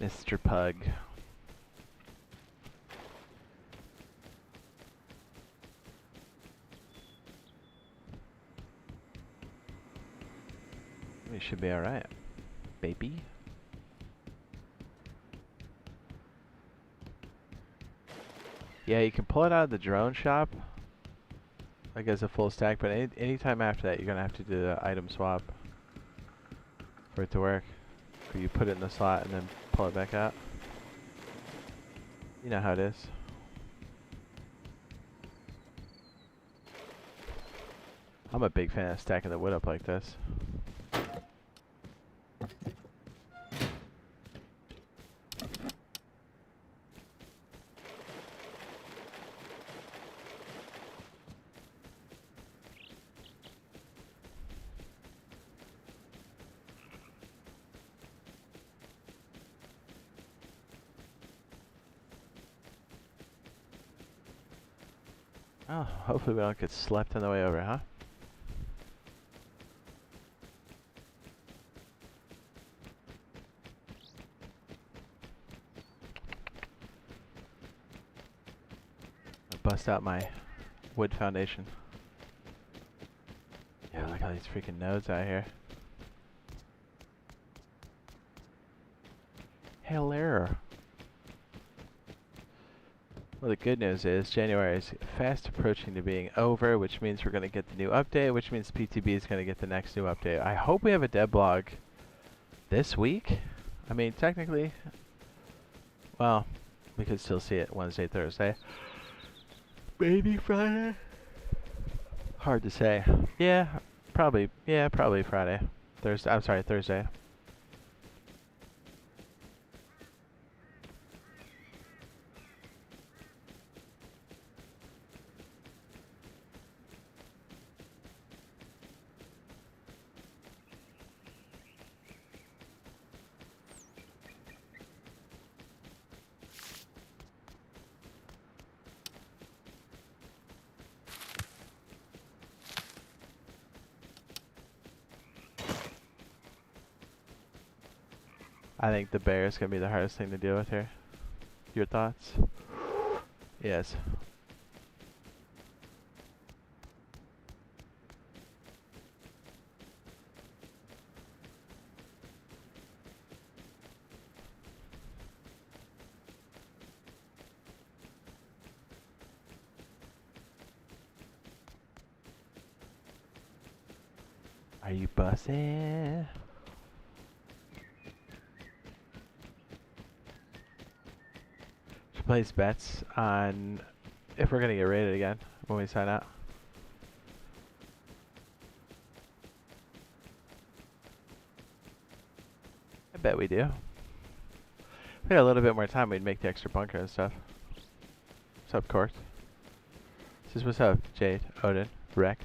Speaker 1: Mr. Pug. We should be alright, baby. Yeah, you can pull it out of the drone shop, like as a full stack, but anytime after that, you're gonna have to do the item swap for it to work. Or you put it in the slot and then pull it back out. You know how it is. I'm a big fan of stacking the wood up like this. Oh, hopefully we don't get slept on the way over, huh? Bust out my wood foundation. Yeah, look at all these freaking nodes out here. Hello. Well, the good news is January is fast approaching to being over, which means we're going to get the new update, which means PTB is going to get the next new update. I hope we have a dev blog this week. I mean, technically, well, we could still see it Wednesday, Thursday. Maybe Friday. Hard to say. Yeah, probably. Yeah, probably Friday. Thursday. I'm sorry, Thursday. I think the bear is gonna be the hardest thing to deal with here. Your thoughts? Yes. Are you bussing? Should place bets on if we're gonna get raided again when we sign out. I bet we do. If we had a little bit more time, we'd make the extra bunker and stuff. What's up, Cork? Says what's up, Jade, Odin, Wrecked.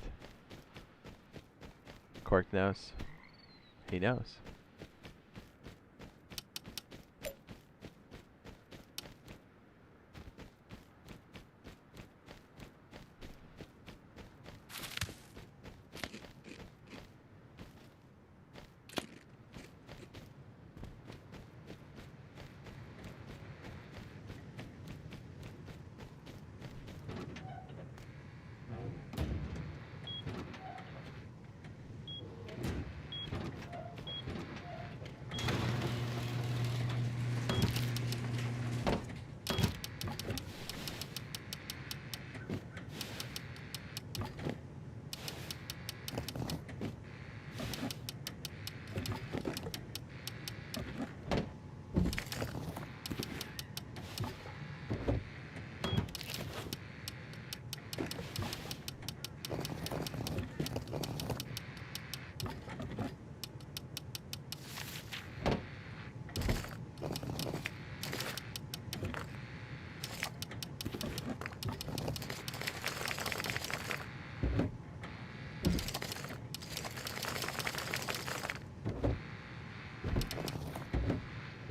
Speaker 1: Cork knows. He knows.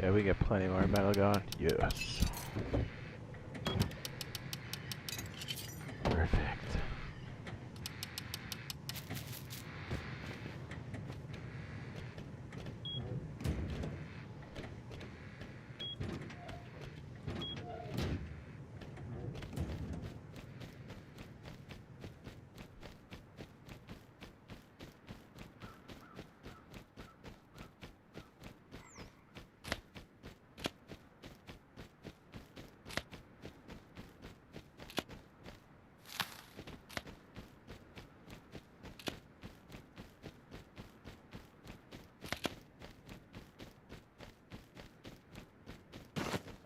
Speaker 1: Yeah, we get plenty more metal going. Yes. Perfect.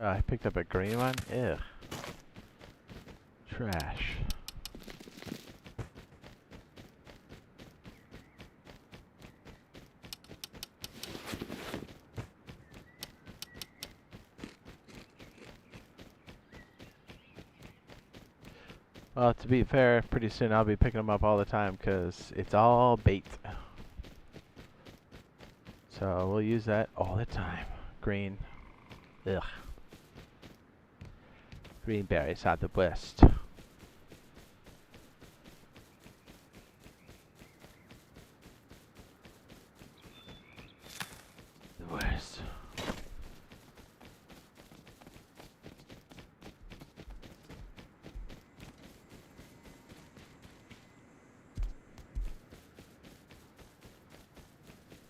Speaker 1: I picked up a green one. Ugh. Trash. Well, to be fair, pretty soon I'll be picking them up all the time because it's all bait. So we'll use that all the time. Green. Ugh. Green berries out the west. The west.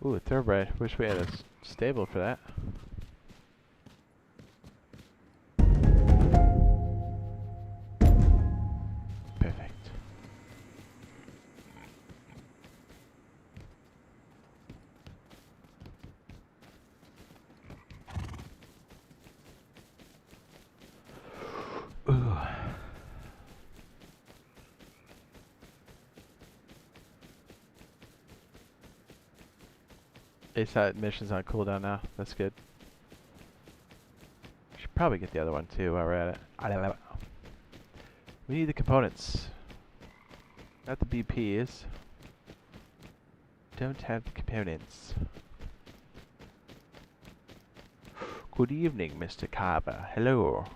Speaker 1: Ooh, a thoroughbred. Wish we had a stable for that. Perfect. At least that mission's on cooldown now. That's good. Should probably get the other one too while we're at it. I don't know. We need the components. Not the BPs. Don't have the components. Good evening, Mr. Carver. Hello.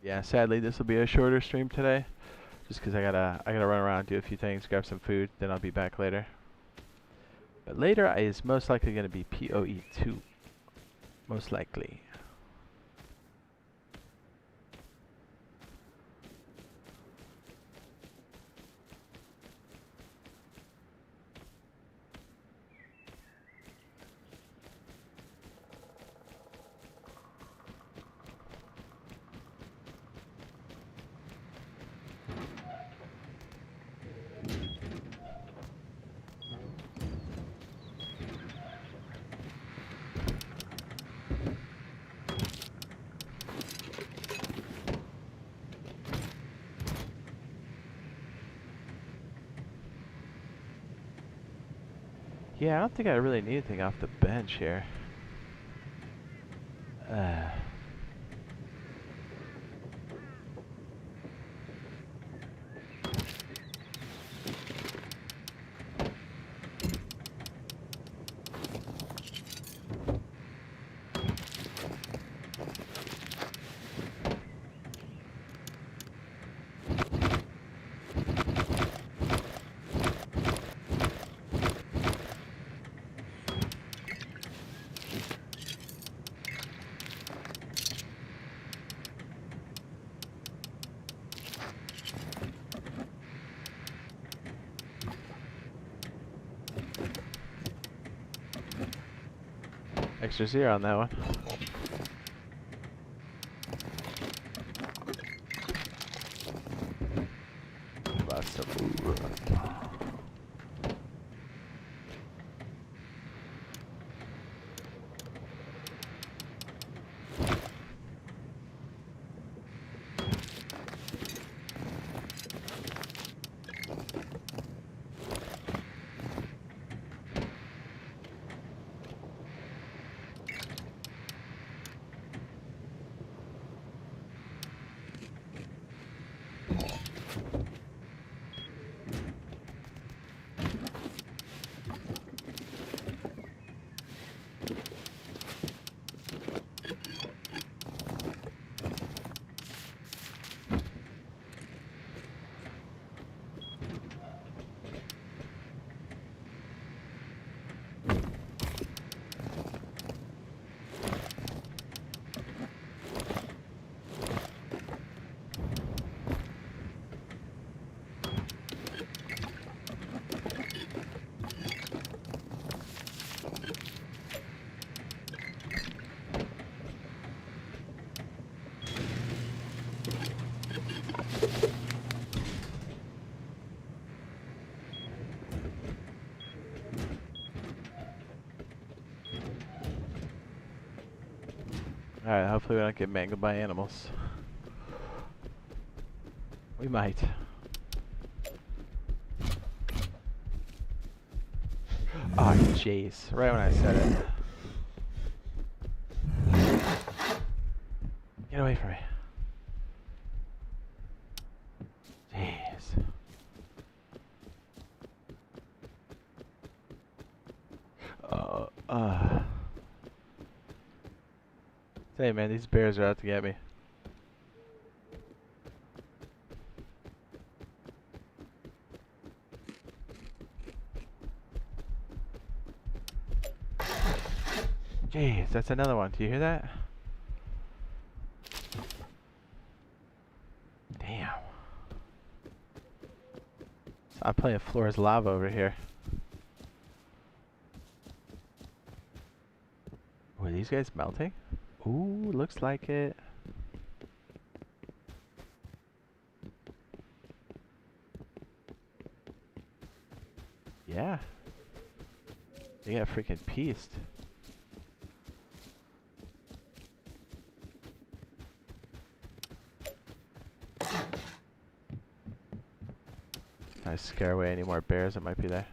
Speaker 1: Yeah, sadly this will be a shorter stream today, just because I gotta run around, do a few things, grab some food, then I'll be back later. But later is most likely gonna be PoE 2, most likely. Yeah, I don't think I really need anything off the bench here. Extra 0 on that one. Lots of food. Alright, hopefully we don't get mangled by animals. We might. Oh, jeez. Right when I said it. Get away from me. Jeez. Hey man, these bears are out to get me. Jeez, that's another one. Do you hear that? Damn. So I'm playing Floor's Lava over here. Were these guys melting? Ooh, looks like it. Yeah. They got freaking pieced. Try to scare away any more bears that might be there.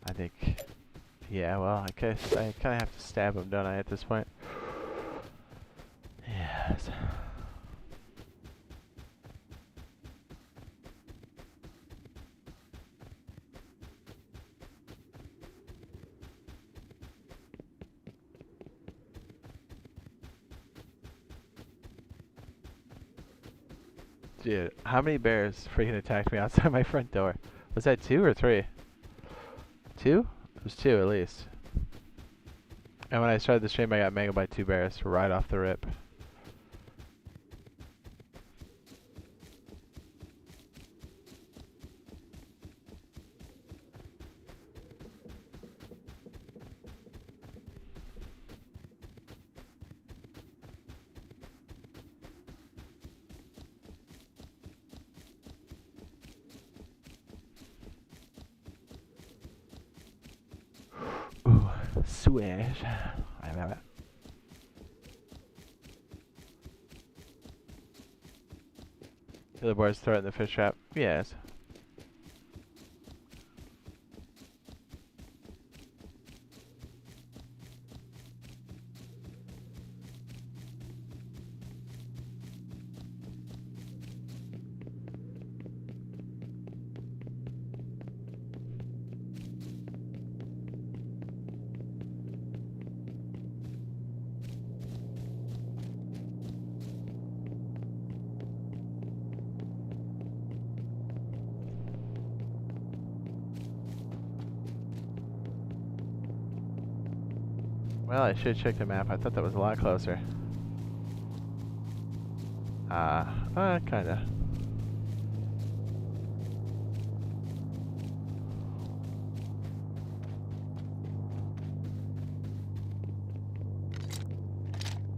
Speaker 1: I think, yeah, well, I kind of have to stab him, don't I, at this point? Yes. Dude, how many bears freaking attacked me outside my front door? Was that 2 or 3? 2? It was 2 at least. And when I started the stream, I got mangled by 2 bears right off the rip. Ooh, swish. I love it. The other boys throw it in the fish trap. Yes. Well, I should check the map. I thought that was a lot closer. Kinda.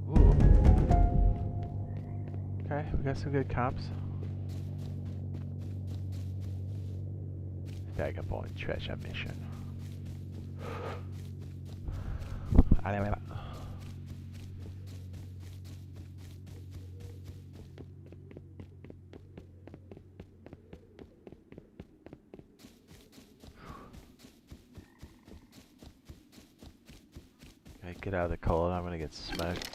Speaker 1: Ooh. Okay, we got some good comps. Vagabond treasure mission. Get out of the cold, I'm gonna get smoked.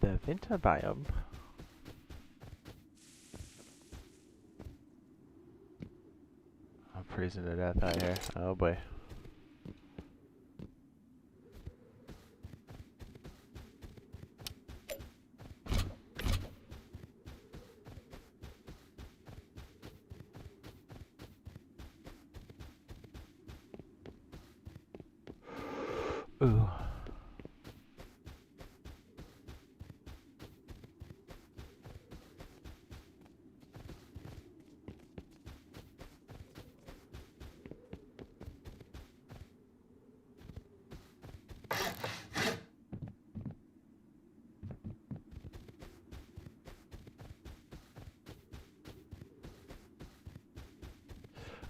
Speaker 1: The winter biome. I'm freezing to death out here. Oh boy. Ooh.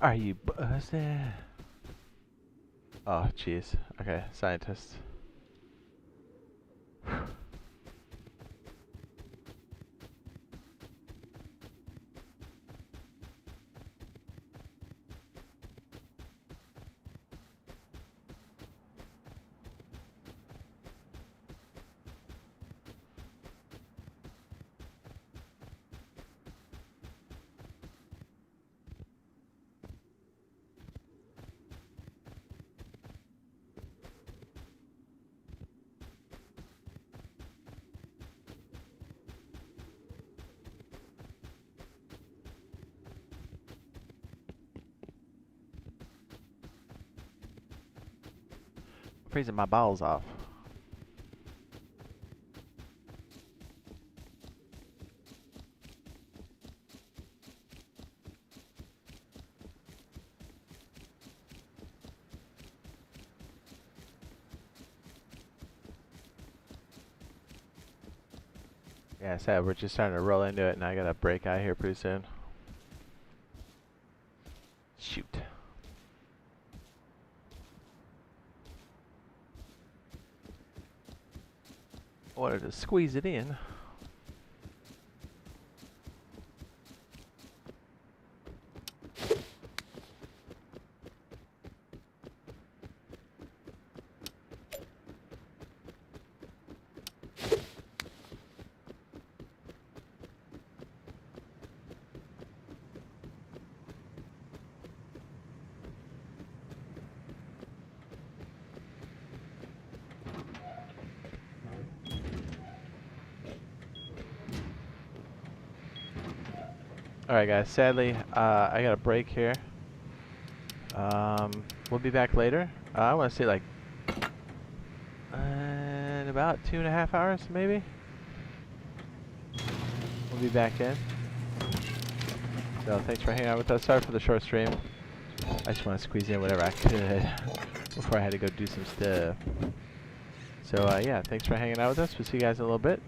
Speaker 1: Are you buzzing? Oh, jeez. Okay, scientist. Freezing my balls off. Yeah, sad. We're just starting to roll into it, and I gotta break out here pretty soon. Shoot. I wanted to squeeze it in. Alright guys, sadly, I got a break here. We'll be back later. I want to say like in about 2.5 hours, maybe. We'll be back in. So thanks for hanging out with us. Sorry for the short stream. I just want to squeeze in whatever I could before I had to go do some stuff. So yeah, thanks for hanging out with us. We'll see you guys in a little bit.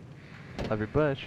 Speaker 1: Love your bush.